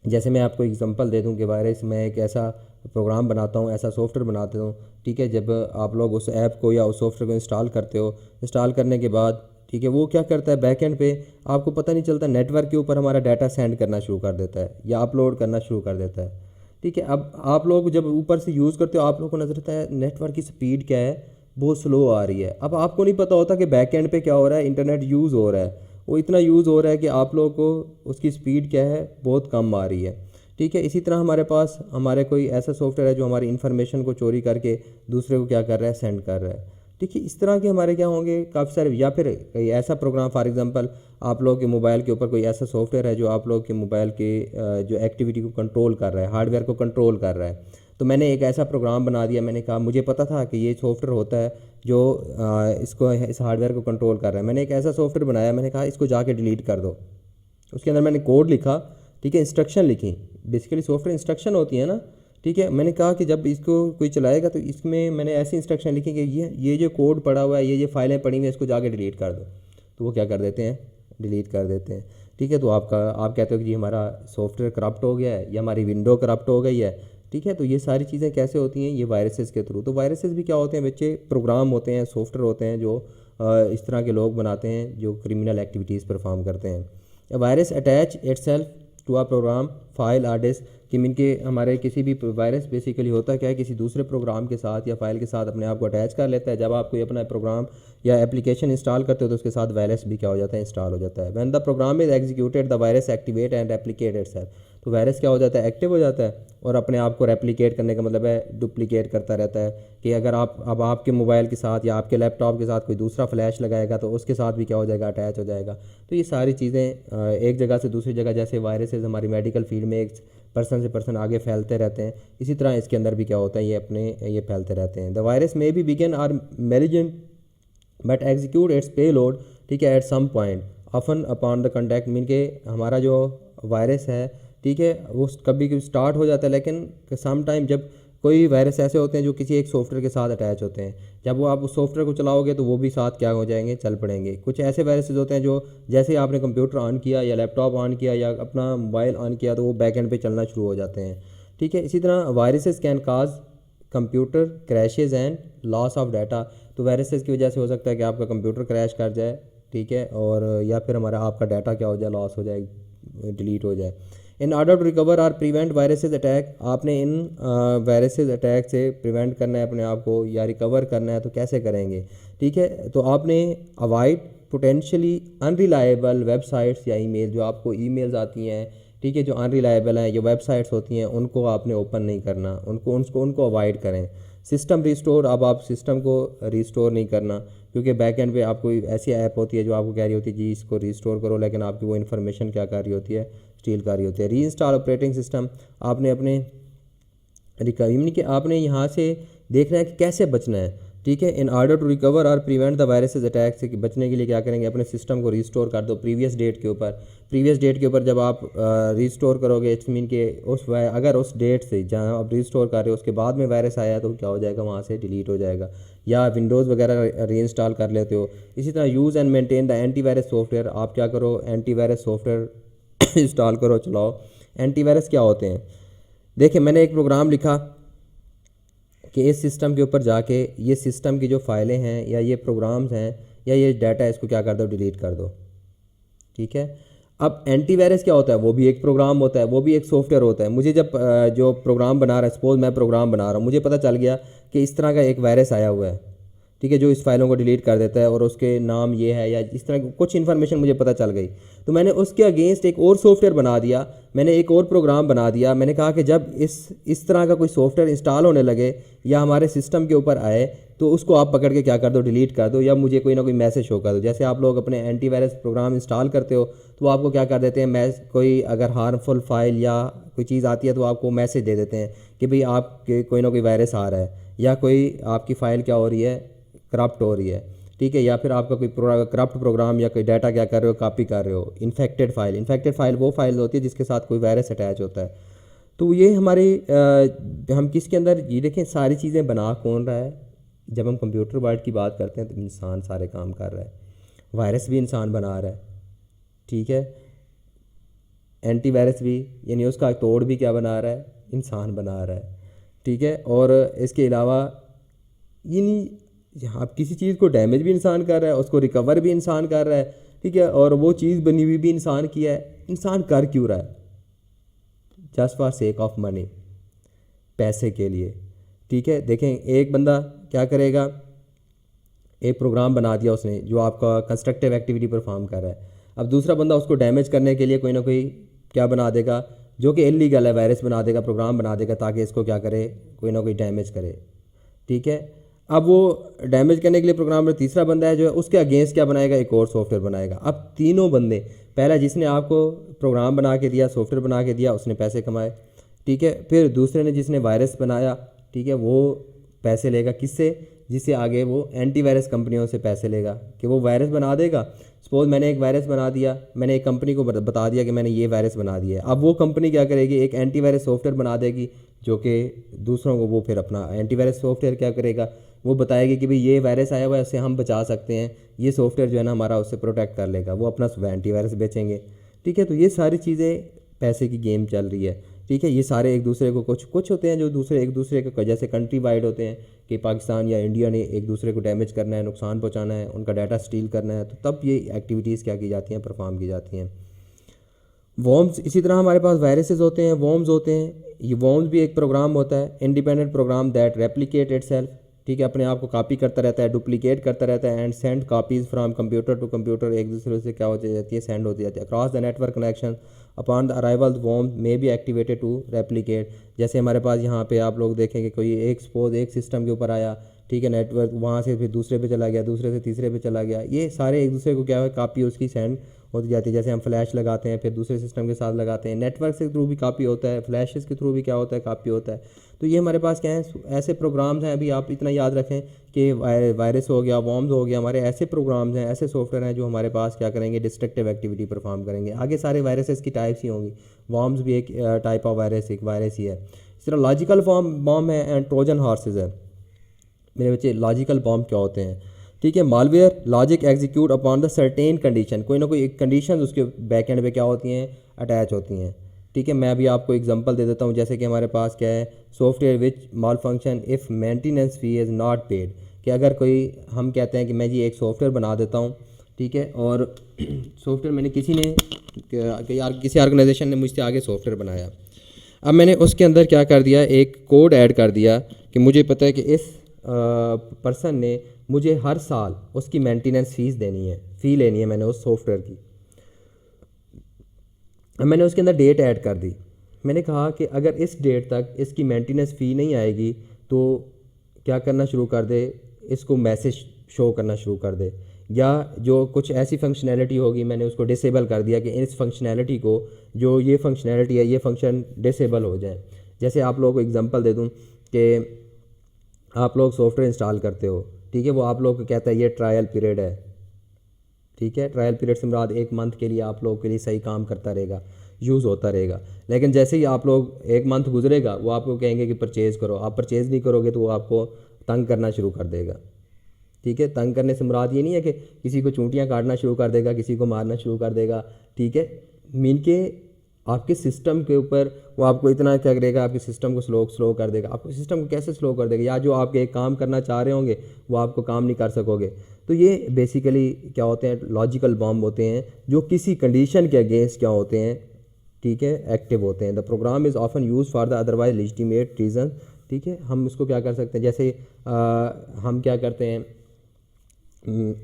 जैसे मैं आपको एग्जांपल दे दूं कि वायरस, मैं एक ऐसा प्रोग्राम बनाता हूं, ऐसा सॉफ्टवेयर बनाता हूं, ठीक है। जब आप लोग उस ऐप को या उस सॉफ्टवेयर को इंस्टॉल करते हो, इंस्टॉल करने के बाद, ठीक है, वो क्या करता है, बैकएंड पे आपको पता नहीं चलता, नेटवर्क के ऊपर हमारा डाटा सेंड करना शुरू कर देता है या अपलोड करना शुरू कर देता है, ठीक है। अब आप लोग जब ऊपर से यूज़ करते हो, आप लोग को नजर आता है नेटवर्क की स्पीड क्या है, बहुत स्लो आ रही है। अब आपको नहीं पता होता कि बैकएंड पे क्या हो रहा है, इंटरनेट यूज़ हो रहा है, वो इतना यूज़ हो रहा है कि आप लोगों को उसकी स्पीड क्या है, बहुत कम आ रही है, ठीक है। इसी तरह हमारे पास कोई ऐसा सॉफ्टवेयर है जो हमारी इन्फॉर्मेशन को चोरी करके दूसरे को क्या कर रहा है, सेंड कर रहा है, ठीक है। इस तरह के हमारे क्या होंगे, काफ़ी सारे। या फिर कोई ऐसा प्रोग्राम, फॉर एग्जांपल आप लोग के मोबाइल के ऊपर कोई ऐसा सॉफ्टवेयर है जो आप लोग के मोबाइल के जो एक्टिविटी को कंट्रोल कर रहा है, हार्डवेयर को कंट्रोल कर रहा है। तो मैंने एक ऐसा प्रोग्राम बना दिया, मैंने कहा मुझे पता था कि ये सॉफ्टवेयर होता है जो इस हार्डवेयर को कंट्रोल कर रहा है। मैंने एक ऐसा सॉफ्टवेयर बनाया, मैंने कहा इसको जाके डिलीट कर दो। उसके अंदर मैंने कोड लिखा, ठीक है, इंस्ट्रक्शन लिखी, बेसिकली सॉफ्टवेयर इंस्ट्रक्शन होती है ना, ठीक है। मैंने कहा कि जब इसको कोई चलाएगा तो इसमें मैंने ऐसी इंस्ट्रक्शन लिखी कि ये जो कोड पड़ा हुआ है, ये फाइलें पड़ी हुई हैं, इसको जाके डिलीट कर दो। तो वो क्या कर देते हैं, डिलीट कर देते हैं। ठीक है, तो आप कहते हो कि जी हमारा सॉफ्टवेयर करप्ट हो गया है या हमारी विंडो करप्ट हो गई है। ठीक है, तो ये सारी चीज़ें कैसे होती हैं, ये वायरसेस के थ्रू। तो वायरसेस भी क्या होते हैं बच्चे, प्रोग्राम होते हैं, सॉफ्टवेयर होते हैं जो इस तरह के लोग बनाते हैं जो क्रिमिनल एक्टिविटीज़ परफॉर्म करते हैं। Virus attach itself to a program file or disk, कि इनके हमारे किसी भी वायरस बेसिकली होता क्या है, किसी दूसरे प्रोग्राम के साथ या फाइल के साथ अपने आप को अटैच कर लेता है। जब आप कोई अपना प्रोग्राम या एप्लीकेशन इंस्टॉल करते हो तो उसके साथ वायरस भी क्या हो जाता है, इंस्टॉल हो जाता है। When the program is executed the virus activate and replicate itself, तो वायरस क्या हो जाता है, एक्टिव हो जाता है और अपने आप को रेप्लिकेट करने का मतलब है डुप्लीकेट करता रहता है। कि अगर आप अब आपके मोबाइल के साथ या आपके लैपटॉप के साथ कोई दूसरा फ्लैश लगाएगा तो उसके साथ भी क्या हो जाएगा, अटैच हो जाएगा। तो ये सारी चीज़ें एक जगह से दूसरी जगह, जैसे वायरसेस हमारी मेडिकल फील्ड में एक पर्सन से पर्सन आगे फैलते रहते हैं, इसी तरह इसके अंदर भी क्या होता है, ये फैलते रहते हैं। द वायरस में भी benign or malignant but execute its payload, ठीक है, at some point often upon the contact, mean के हमारा जो वायरस है, ठीक है, वो कभी स्टार्ट हो जाता है, लेकिन सम टाइम जब कोई वायरस ऐसे होते हैं जो किसी एक सॉफ्टवेयर के साथ अटैच होते हैं, जब वो आप उस सॉफ्टवेयर को चलाओगे तो वो भी साथ क्या हो जाएंगे, चल पड़ेंगे। कुछ ऐसे वायरसेस होते हैं जो जैसे ही आपने कंप्यूटर ऑन किया या लैपटॉप ऑन किया या अपना मोबाइल ऑन किया तो वो बैक एंड पे चलना शुरू हो जाते हैं। ठीक है, इसी तरह viruses can cause computer crashes and loss of data, तो वायरसेस की वजह से हो सकता है कि आपका कंप्यूटर क्रैश कर जाए, ठीक है, और या फिर हमारा आपका डाटा क्या हो जाए, लॉस हो जाए, डिलीट हो जाए। इन ऑर्डर टू रिकवर और प्रिवेंट वायरसेस अटैक, आपने इन वायरसेस अटैक से प्रिवेंट करना है अपने आप को या रिकवर करना है तो कैसे करेंगे। ठीक है, तो आपने अवॉइड पोटेंशियली अनरिलायबल वेबसाइट्स या ईमेल, जो आपको ईमेल्स आती हैं, ठीक है, जो अनरिलायबल हैं, जो वेबसाइट्स होती हैं, उनको आपने ओपन नहीं करना, उनको अवॉइड करें। सिस्टम रिस्टोर, अब आप सिस्टम को रिस्टोर नहीं करना, क्योंकि बैक एंड पे आपको ऐसी ऐप होती है जो आपको कह रही होती है जी इसको रिस्टोर करो, लेकिन आपकी वो इन्फॉर्मेशन क्या कर रही होती है, स्टील कर रही होती है। री इंस्टॉल ऑपरेटिंग सिस्टम, आपने अपने रिकवरी के आपने यहाँ से देखना है कि कैसे बचना है। ठीक है, इन ऑर्डर टू रिकवर और प्रिवेंट द वायरसेस अटैक से बचने के लिए क्या करेंगे, अपने सिस्टम को रिस्टोर कर दो प्रीवियस डेट के ऊपर। जब आप रिस्टोर करोगे, इट्स मीन के अगर उस डेट से जहाँ आप रिस्टोर कर रहे हो उसके बाद में वायरस आया तो क्या हो जाएगा, वहाँ से डिलीट हो जाएगा। या विंडोज़ वगैरह री इंस्टॉल कर लेते हो। इसी तरह use and maintain the antivirus software, आप क्या करो, एंटीवायरस सॉफ्टवेयर इंस्टॉल करो, चलाओ। एंटीवायरस क्या होते हैं, देखिए मैंने एक प्रोग्राम लिखा कि इस सिस्टम के ऊपर जाके ये सिस्टम की जो फाइलें हैं या ये प्रोग्राम्स हैं या ये डाटा है, इसको क्या कर दो, डिलीट कर दो। ठीक है, अब एंटीवायरस क्या होता है, वो भी एक प्रोग्राम होता है, वो भी एक सॉफ्टवेयर होता है। मुझे जब जो प्रोग्राम बना रहा है, सपोज मैं प्रोग्राम बना रहा हूँ, मुझे पता चल गया कि इस तरह का एक वायरस आया हुआ है, ठीक है, जो इस फाइलों को डिलीट कर देता है और उसके नाम ये है या इस तरह की कुछ इन्फॉर्मेशन मुझे पता चल गई, तो मैंने उसके अगेंस्ट एक और सॉफ्टवेयर बना दिया, मैंने एक और प्रोग्राम बना दिया। मैंने कहा कि जब इस तरह का कोई सॉफ्टवेयर इंस्टॉल होने लगे या हमारे सिस्टम के ऊपर आए तो उसको आप पकड़ के क्या कर दो, डिलीट कर दो, या मुझे कोई ना कोई मैसेज शो कर दो। जैसे आप लोग अपने एंटीवायरस प्रोग्राम इंस्टॉल करते हो तो आपको क्या कर देते हैं, कोई अगर हार्मफुल फाइल या कोई चीज़ आती है तो आपको मैसेज दे देते हैं कि भाई आपके कोई ना कोई वायरस आ रहा है या कोई आपकी फ़ाइल क्या हो रही है, करप्ट हो रही है। ठीक है, या फिर आपका कोई करप्ट प्रोग्राम या कोई डाटा क्या कर रहे हो, कॉपी कर रहे हो। इन्फेक्टेड फाइल वो फाइल होती है जिसके साथ कोई वायरस अटैच होता है। तो ये हमारे हम किसके अंदर, ये देखें सारी चीज़ें बना कौन रहा है। जब हम कंप्यूटर वर्ल्ड की बात करते हैं तो इंसान सारे काम कर रहा है, वायरस भी इंसान बना रहा है, ठीक है, एंटीवायरस भी, यानी उसका तोड़ भी क्या बना रहा है, इंसान बना रहा है। ठीक है, और इसके अलावा यानी आप किसी चीज़ को डैमेज भी इंसान कर रहा है, उसको रिकवर भी इंसान कर रहा है। ठीक है, और वो चीज़ बनी हुई भी इंसान किया है। इंसान कर क्यों रहा है, just for sake of money, पैसे के लिए। ठीक है, देखें एक बंदा क्या करेगा, एक प्रोग्राम बना दिया उसने जो आपका कंस्ट्रक्टिव एक्टिविटी परफॉर्म कर रहा है। अब दूसरा बंदा उसको डैमेज करने के लिए कोई ना कोई क्या बना देगा जो कि इलीगल है, वायरस बना देगा, प्रोग्राम बना देगा ताकि इसको क्या करे, कोई ना कोई डैमेज करे। ठीक है, अब वो डैमेज करने के लिए प्रोग्राम में तीसरा बंदा है जो है उसके अगेंस्ट क्या बनाएगा, एक और सॉफ्टवेयर बनाएगा। अब तीनों बंदे, पहला जिसने आपको प्रोग्राम बना के दिया, सॉफ्टवेयर बना के दिया, उसने पैसे कमाए। ठीक है, फिर दूसरे ने जिसने वायरस बनाया, ठीक है, वो पैसे लेगा किससे, जिससे आगे वो एंटीवायरस कंपनियों से पैसे लेगा कि वो वायरस बना देगा। सपोज़ मैंने एक वायरस बना दिया, मैंने एक कंपनी को बता दिया कि मैंने ये वायरस बना दिया है। अब वो कंपनी क्या करेगी, एक एंटीवायरस सॉफ्टवेयर बना देगी जो कि दूसरों को, वो फिर अपना एंटीवायरस सॉफ्टवेयर क्या करेगा, वो बताएगी कि भाई ये वायरस आया हुआ है, उससे हम बचा सकते हैं, ये सॉफ्टवेयर जो है ना हमारा उससे प्रोटेक्ट कर लेगा, वो अपना एंटीवायरस बेचेंगे। ठीक है, तो ये सारी चीज़ें पैसे की गेम चल रही है। ठीक है, ये सारे एक दूसरे को, कुछ होते हैं जो दूसरे एक दूसरे के जैसे कंट्री वाइड होते हैं कि पाकिस्तान या इंडिया ने एक दूसरे को डैमेज करना है, नुकसान पहुंचाना है, उनका डाटा स्टील करना है, तो तब ये एक्टिविटीज़ क्या की जाती हैं, परफॉर्म की जाती हैं। वॉर्म्स, इसी तरह हमारे पास वायरसेस होते हैं, वॉर्म्स होते हैं। ये वॉर्म्स भी एक प्रोग्राम होता है, independent program that replicate itself. ठीक है, अपने आप को कॉपी करता रहता है, डुप्लीकेट करता रहता है, and send copies from computer to computer, एक दूसरे से क्या हो जाती है, सेंड होती जाती है across the network connection. Upon the arrival worm may be activated to replicate. जैसे हमारे पास यहाँ पे आप लोग देखेंगे कोई एक सपोज एक सिस्टम के ऊपर आया, ठीक है, नेटवर्क वहाँ से फिर दूसरे पे चला गया, दूसरे से तीसरे पे चला गया, ये सारे एक दूसरे को क्या है, कापी उसकी सेंड होती जाती है। जैसे हम फ्लैश लगाते हैं फिर दूसरे सिस्टम के साथ लगाते हैं, नेटवर्क के थ्रू भी कापी होता है, फ्लैशेस के थ्रू भी क्या होता है, कापी होता है। तो ये हमारे पास क्या है, ऐसे प्रोग्राम्स हैं। अभी आप इतना याद रखें कि वायरस हो गया, वॉर्म्स हो गया, हमारे ऐसे प्रोग्राम्स हैं, ऐसे सॉफ्टवेयर हैं जो हमारे पास क्या करेंगे, डिस्ट्रक्टिव एक्टिविटी परफॉर्म करेंगे। आगे सारे वायरसेस की टाइप्स ही होंगी, वॉर्म्स भी एक टाइप ऑफ वायरस, एक वायरस ही है। इस तरह लॉजिकल बॉम्ब है एंड ट्रोजन हॉर्सेस है। मेरे बच्चे, लॉजिकल बॉम्ब क्या होते हैं? ठीक है, malware logic execute upon the certain condition, कोई ना कोई एक कंडीशन उसके बैक एंड पे क्या होती हैं, अटैच होती हैं। ठीक है, मैं अभी आपको एग्जांपल दे देता हूँ। जैसे कि हमारे पास क्या है, software which mall function if maintenance fee is not paid, कि अगर कोई, हम कहते हैं कि मैं जी एक सॉफ्टवेयर बना देता हूँ, ठीक है, और सॉफ्टवेयर मैंने किसी ने किसी ऑर्गेनाइजेशन ने मुझसे आगे सॉफ्टवेयर बनाया। अब मैंने उसके अंदर क्या कर दिया, एक कोड ऐड कर दिया कि मुझे पता है कि इस पर्सन ने मुझे हर साल उसकी मेंटेनेंस फ़ीस देनी है, फ़ी लेनी है मैंने उस सॉफ्टवेयर की। अब मैंने उसके अंदर डेट ऐड कर दी। मैंने कहा कि अगर इस डेट तक इसकी मेंटेनेंस फ़ी नहीं आएगी तो क्या करना शुरू कर दे, इसको मैसेज शो करना शुरू कर दे, या जो कुछ ऐसी फंक्शनैलिटी होगी मैंने उसको डिसेबल कर दिया कि इस फंक्शनैलिटी को, जो ये फंक्शनैलिटी है, ये फंक्शन डिसेबल हो जाए। जैसे आप लोगों को एग्जांपल दे दूं कि आप लोग सॉफ्टवेयर इंस्टॉल करते हो, ठीक है, वो आप लोग को कहता है ये ट्रायल पीरियड है। ठीक है, ट्रायल पीरियड से मुराद 1 मंथ के लिए आप लोगों के लिए सही काम करता रहेगा, यूज़ होता रहेगा। लेकिन जैसे ही आप लोग 1 मंथ गुजरेगा वो आपको कहेंगे कि परचेज़ करो, आप परचेज़ नहीं करोगे तो वो आपको तंग करना शुरू कर देगा। ठीक है, तंग करने से मुराद ये नहीं है कि किसी को चूंटियाँ काटना शुरू कर देगा, किसी को मारना शुरू कर देगा। ठीक है, मीन के आपके सिस्टम के ऊपर वो आपको इतना क्या करेगा, आपके सिस्टम को स्लो कर देगा। आपको सिस्टम को कैसे स्लो कर देगा, या जो आपके एक काम करना चाह रहे होंगे वो आपको काम नहीं कर सकोगे। तो ये बेसिकली क्या होते हैं, लॉजिकल बॉम्ब होते हैं जो किसी कंडीशन के अगेंस्ट क्या होते हैं, ठीक है, एक्टिव होते हैं। The program is often use for the otherwise legitimate reason. ठीक है, हम उसको क्या कर सकते हैं, जैसे हम क्या करते हैं,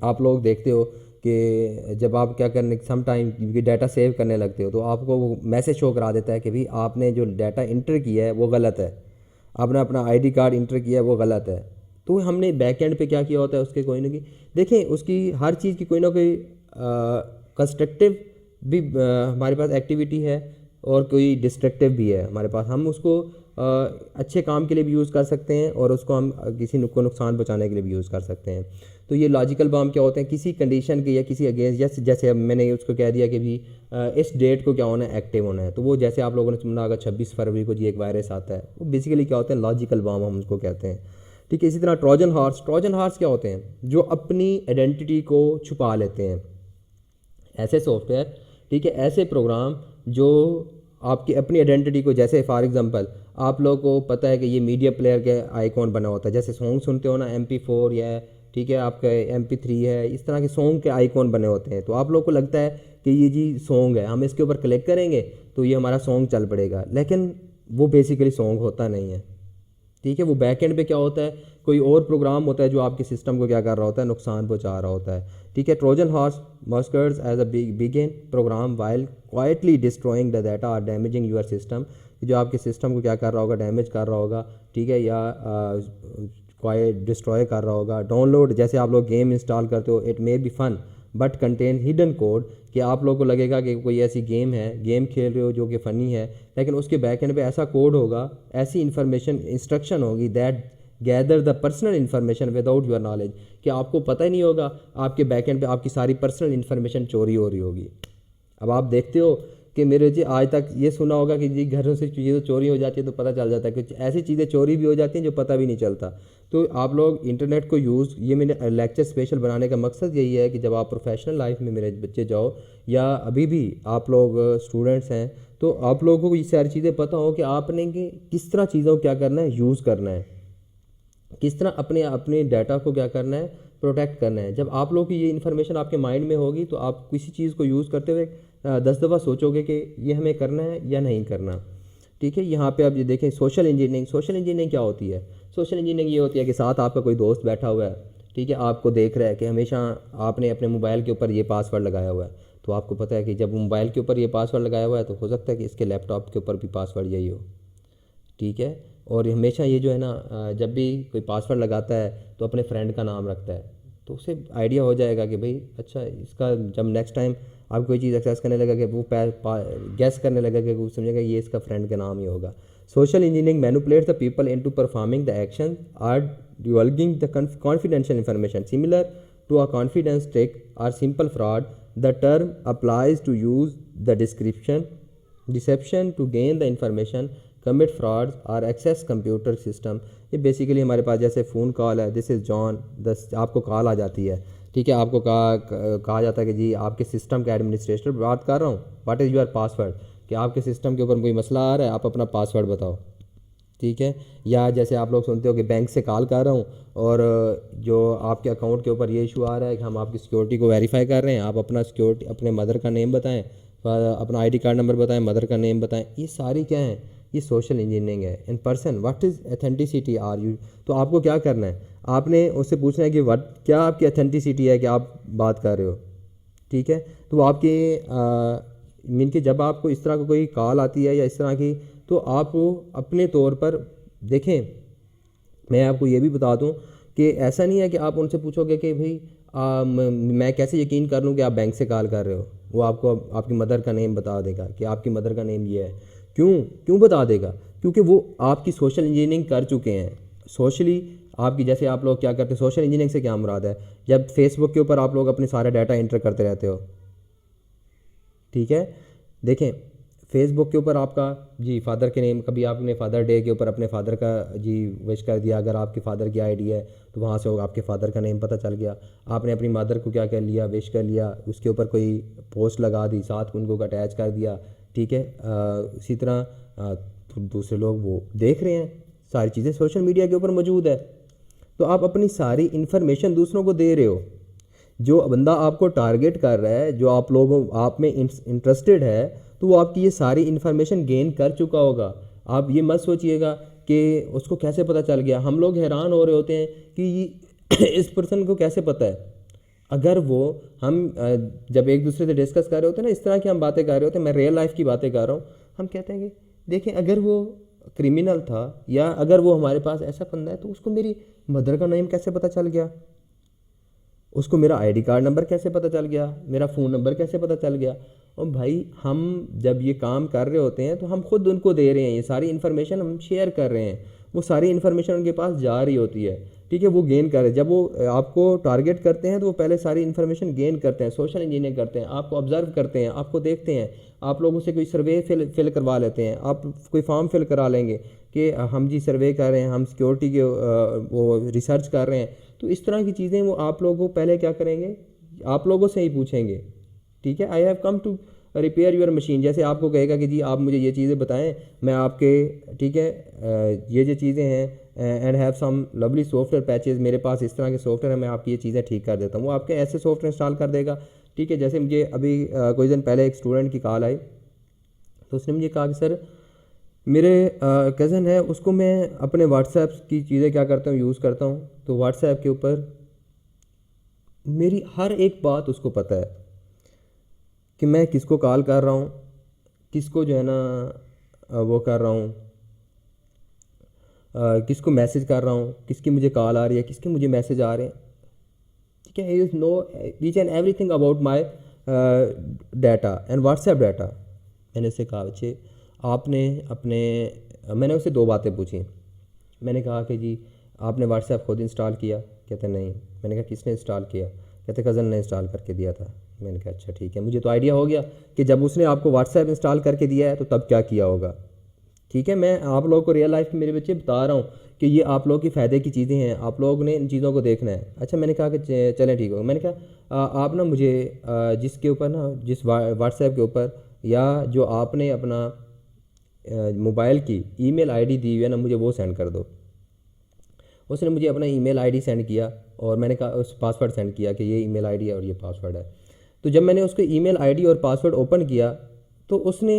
आप लोग देखते हो कि जब आप क्या करने सम टाइम डाटा सेव करने लगते हो तो आपको वो मैसेज शो करा देता है कि भाई आपने जो डाटा इंटर किया है वो गलत है, आपने अपना आईडी कार्ड इंटर किया है वो गलत है। तो हमने बैक एंड पे क्या किया होता है, उसके कोई ना कोई, देखें उसकी हर चीज़ की कोई ना कोई कंस्ट्रक्टिव भी हमारे पास एक्टिविटी है और कोई डिस्ट्रक्टिव भी है हमारे पास। हम उसको अच्छे काम के लिए भी यूज़ कर सकते हैं और उसको हम किसी को नुकसान पहुंचाने के लिए भी यूज़ कर सकते हैं। तो ये लॉजिकल बॉम्ब क्या होते हैं, किसी कंडीशन के या किसी अगेंस्ट, जैसे अब मैंने उसको कह दिया कि भी इस डेट को क्या होना है, एक्टिव होना है। तो वो जैसे आप लोगों ने सुना होगा 26 फरवरी को जी एक वायरस आता है, वो बेसिकली क्या होते हैं, लॉजिकल बॉम्ब हम उसको कहते हैं। ठीक है, इसी तरह ट्रोजन हॉर्स क्या होते हैं, जो अपनी आइडेंटिटी को छुपा लेते हैं। ऐसे सॉफ्टवेयर, ठीक है, ऐसे प्रोग्राम जो आपकी अपनी आइडेंटिटी को, जैसे फॉर एग्जांपल आप लोगों को पता है कि ये मीडिया प्लेयर के आइकॉन बना होता है, जैसे सॉन्ग सुनते हो ना, MP4 या ठीक है आपका MP3 है, इस तरह के सॉन्ग के आइकॉन बने होते हैं। तो आप लोगों को लगता है कि ये जी सॉन्ग है, हम इसके ऊपर क्लिक करेंगे तो ये हमारा सॉन्ग चल पड़ेगा, लेकिन वो बेसिकली सॉन्ग होता नहीं है। ठीक है, वो बैक एंड पे क्या होता है, कोई और प्रोग्राम होता है जो आपके सिस्टम को क्या कर रहा होता है, नुकसान पहुंचा रहा होता है। ठीक है, Trojan horse masquerades as a benign program while quietly destroying the data और डैमेजिंग यूर सिस्टम, जो आपके सिस्टम को क्या कर रहा होगा, डैमेज कर रहा होगा। ठीक है, या क्वाइट डिस्ट्रॉय कर रहा होगा। डाउनलोड, जैसे आप लोग गेम इंस्टॉल करते हो, it may be fun but contain hidden code, कि आप लोगों को लगेगा कि कोई ऐसी गेम है, गेम खेल रहे हो जो कि फ़नी है, लेकिन उसके बैक एंड पे ऐसा कोड होगा, ऐसी इंफॉर्मेशन इंस्ट्रक्शन होगी that gather the personal information without your knowledge, कि आपको पता ही नहीं होगा आपके बैकएंड पे आपकी सारी पर्सनल इन्फॉर्मेशन चोरी हो रही होगी। अब आप देखते हो कि मेरे जी आज तक ये सुना होगा कि जी घरों से चीज़ें चोरी हो जाती है तो पता चल जाता है, कुछ ऐसी चीज़ें चोरी भी हो जाती हैं जो पता भी नहीं चलता। तो आप लोग इंटरनेट को यूज़, ये मैंने लेक्चर स्पेशल बनाने का मकसद यही है कि जब आप प्रोफेशनल लाइफ में मेरे बच्चे जाओ या अभी भी आप लोग स्टूडेंट्स हैं, तो आप लोगों को ये सारी चीज़ें पता हो कि आपने कि किस तरह चीज़ों को क्या करना है, यूज़ करना है, किस तरह अपने अपने डाटा को क्या करना है, प्रोटेक्ट करना है। जब आप लोग की ये इन्फॉर्मेशन आपके माइंड में होगी तो आप किसी चीज़ को यूज़ करते हुए 10 दफ़ा सोचोगे कि ये हमें करना है या नहीं करना। ठीक है, यहाँ पे आप ये देखें सोशल इंजीनियरिंग। सोशल इंजीनियरिंग क्या होती है? सोशल इंजीनियरिंग ये होती है कि साथ आपका कोई दोस्त बैठा हुआ है, ठीक है, आपको देख रहा है कि हमेशा आपने अपने मोबाइल के ऊपर ये पासवर्ड लगाया हुआ है, तो आपको पता है कि जब मोबाइल के ऊपर ये पासवर्ड लगाया हुआ है तो हो सकता है कि इसके लैपटॉप के ऊपर भी पासवर्ड यही हो। ठीक है, और हमेशा ये जो है ना जब भी कोई पासवर्ड लगाता है तो अपने फ्रेंड का नाम रखता है, तो उसे आइडिया हो जाएगा कि भाई अच्छा इसका जब नेक्स्ट टाइम आप कोई चीज़ एक्सेस करने लगा कि वो गैस करने लगा कि वो समझेगा ये इसका फ्रेंड का नाम ही होगा। Social engineering manipulates the people into performing the action or divulging the confidential information similar to a confidence trick or simple fraud. The term applies to use the deception to gain the information, commit frauds और access computer system. ये basically हमारे पास जैसे phone call है, this is John, आपको call आ जाती है, ठीक है, आपको कहा जाता है कि जी आपके सिस्टम के एडमिनिस्ट्रेटर बात कर रहा हूँ, व्हाट इज़ योर पासवर्ड, कि आपके सिस्टम के ऊपर कोई मसला आ रहा है, आप अपना पासवर्ड बताओ। ठीक है, या जैसे आप लोग सुनते हो कि बैंक से कॉल कर रहा हूँ और जो आपके अकाउंट के ऊपर ये इशू आ रहा है कि हम आपकी सिक्योरिटी को वेरीफाई कर रहे हैं, आप अपना सिक्योरिटी अपने मदर का नेम बताएं, अपना आईडी कार्ड नंबर बताएं, मदर का नेम बताएं। ये सारी क्या है, ये सोशल इंजीनियरिंग है। In person what is authenticity are you, तो आपको क्या करना है, आपने उससे पूछना है कि व्हाट क्या आपकी ऑथेंटिसिटी है कि आप बात कर रहे हो। ठीक है, तो आपके मीन कि जब आपको इस तरह का कोई कॉल आती है या इस तरह की, तो आप अपने तौर पर देखें। मैं आपको ये भी बता दूं कि ऐसा नहीं है कि आप उनसे पूछोगे कि भाई मैं कैसे यकीन कर लूँ कि आप बैंक से कॉल कर रहे हो, वो आपको आपकी मदर का नेम बता देगा कि आपकी मदर का नेम ये है। क्यों बता देगा? क्योंकि वो आपकी सोशल इंजीनियरिंग कर चुके हैं। सोशली आपकी जैसे आप लोग क्या करते हैं, सोशल इंजीनियरिंग से क्या मुराद है, जब फेसबुक के ऊपर आप लोग अपने सारे डाटा एंटर करते रहते हो, ठीक है, देखें फेसबुक के ऊपर आपका जी फादर के नेम, कभी आपने फादर डे के ऊपर अपने फादर का जी विश कर दिया, अगर आपके फादर की आईडी है तो वहाँ से आपके फादर का नेम पता चल गया। आपने अपनी मदर को क्या कर लिया, विश कर लिया, उसके ऊपर कोई पोस्ट लगा दी, साथ उनको अटैच कर दिया। ठीक है, इसी तरह दूसरे लोग वो देख रहे हैं, सारी चीज़ें सोशल मीडिया के ऊपर मौजूद है, तो आप अपनी सारी इन्फॉर्मेशन दूसरों को दे रहे हो। जो बंदा आपको टारगेट कर रहा है, जो आप लोगों आप में इंटरेस्टेड है, तो वो आपकी ये सारी इन्फॉर्मेशन गेन कर चुका होगा। आप ये मत सोचिएगा कि उसको कैसे पता चल गया। हम लोग हैरान हो रहे होते हैं कि इस पर्सन को कैसे पता है। अगर वो हम जब एक दूसरे से डिस्कस कर रहे होते हैं ना, इस तरह की हम बातें कर रहे होते हैं, मैं रियल लाइफ की बातें कर रहा हूँ, हम कहते हैं कि देखें अगर वो क्रिमिनल था या अगर वो हमारे पास ऐसा बंदा है तो उसको मेरी मदर का नेम कैसे पता चल गया, उसको मेरा आईडी कार्ड नंबर कैसे पता चल गया, मेरा फ़ोन नंबर कैसे पता चल गया। और भाई हम जब ये काम कर रहे होते हैं तो हम खुद उनको दे रहे हैं, ये सारी इन्फॉर्मेशन हम शेयर कर रहे हैं, वो सारी इन्फॉर्मेशन उनके पास जा रही होती है। ठीक है, वो गेन कर रहे हैं, जब वो आपको टारगेट करते हैं तो वो पहले सारी इन्फॉर्मेशन गेन करते हैं, सोशल इंजीनियरिंग करते हैं, आपको ऑब्जर्व करते हैं, आपको देखते हैं, आप लोगों से कोई सर्वे फिल करवा लेते हैं, आप कोई फॉर्म फिल करा लेंगे कि हम जी सर्वे कर रहे हैं, हम सिक्योरिटी के वो रिसर्च कर रहे हैं। तो इस तरह की चीज़ें वो आप लोगों को पहले क्या करेंगे, आप लोगों से ही पूछेंगे। ठीक है, I have come to repair your machine, जैसे आपको कहेगा कि जी आप मुझे ये चीज़ें बताएं, मैं आपके ठीक है ये जो चीज़ें हैं and have some lovely software patches, मेरे पास इस तरह के सॉफ्टवेयर है, मैं आपकी ये चीज़ें ठीक कर देता हूँ। वो आपके ऐसे सॉफ्टवेयर इंस्टॉल कर देगा। ठीक है, जैसे मुझे अभी कुछ दिन पहले एक स्टूडेंट की कॉल आई, तो उसने मुझे कहा कि सर मेरे कज़न है, उसको मैं अपने व्हाट्सएप की चीज़ें क्या करता हूँ, यूज़ करता हूँ, तो व्हाट्सएप के ऊपर मेरी हर एक बात उसको पता है कि मैं किसको कॉल कर रहा हूँ, किसको जो है ना वो कर रहा हूँ, किसको मैसेज कर रहा हूँ, किसकी मुझे कॉल आ रही है, किसके मुझे मैसेज आ रहे हैं। ठीक है, he is know each and everything about my data and WhatsApp data. मैंने उससे कहा बच्चे आपने अपने मैंने उससे दो बातें पूछी। मैंने कहा कि जी आपने व्हाट्सएप खुद इंस्टॉल किया? कहते नहीं। मैंने कहा किसने इंस्टॉल किया? कहते कज़न ने इंस्टॉल करके दिया था। मैंने कहा अच्छा ठीक है, मुझे तो आइडिया हो गया कि जब उसने आपको व्हाट्सएप इंस्टॉल करके दिया है तो तब क्या किया होगा। ठीक है, मैं आप लोगों को रियल लाइफ में मेरे बच्चे बता रहा हूँ कि ये आप लोगों की फ़ायदे की चीज़ें हैं, आप लोगों ने इन चीज़ों को देखना है। अच्छा, मैंने कहा कि चलें ठीक होगा। मैंने कहा आप ना मुझे जिसके ऊपर ना जिस व्हाट्सएप के ऊपर या जो आपने अपना मोबाइल की ईमेल आईडी दी हुई है ना, मुझे वो सेंड कर दो। उसने मुझे अपना ईमेल आईडी सेंड किया और मैंने कहा उस पासवर्ड सेंड किया कि ये ईमेल आईडी है और ये पासवर्ड है। तो जब मैंने उसके ईमेल आईडी और पासवर्ड ओपन किया तो उसने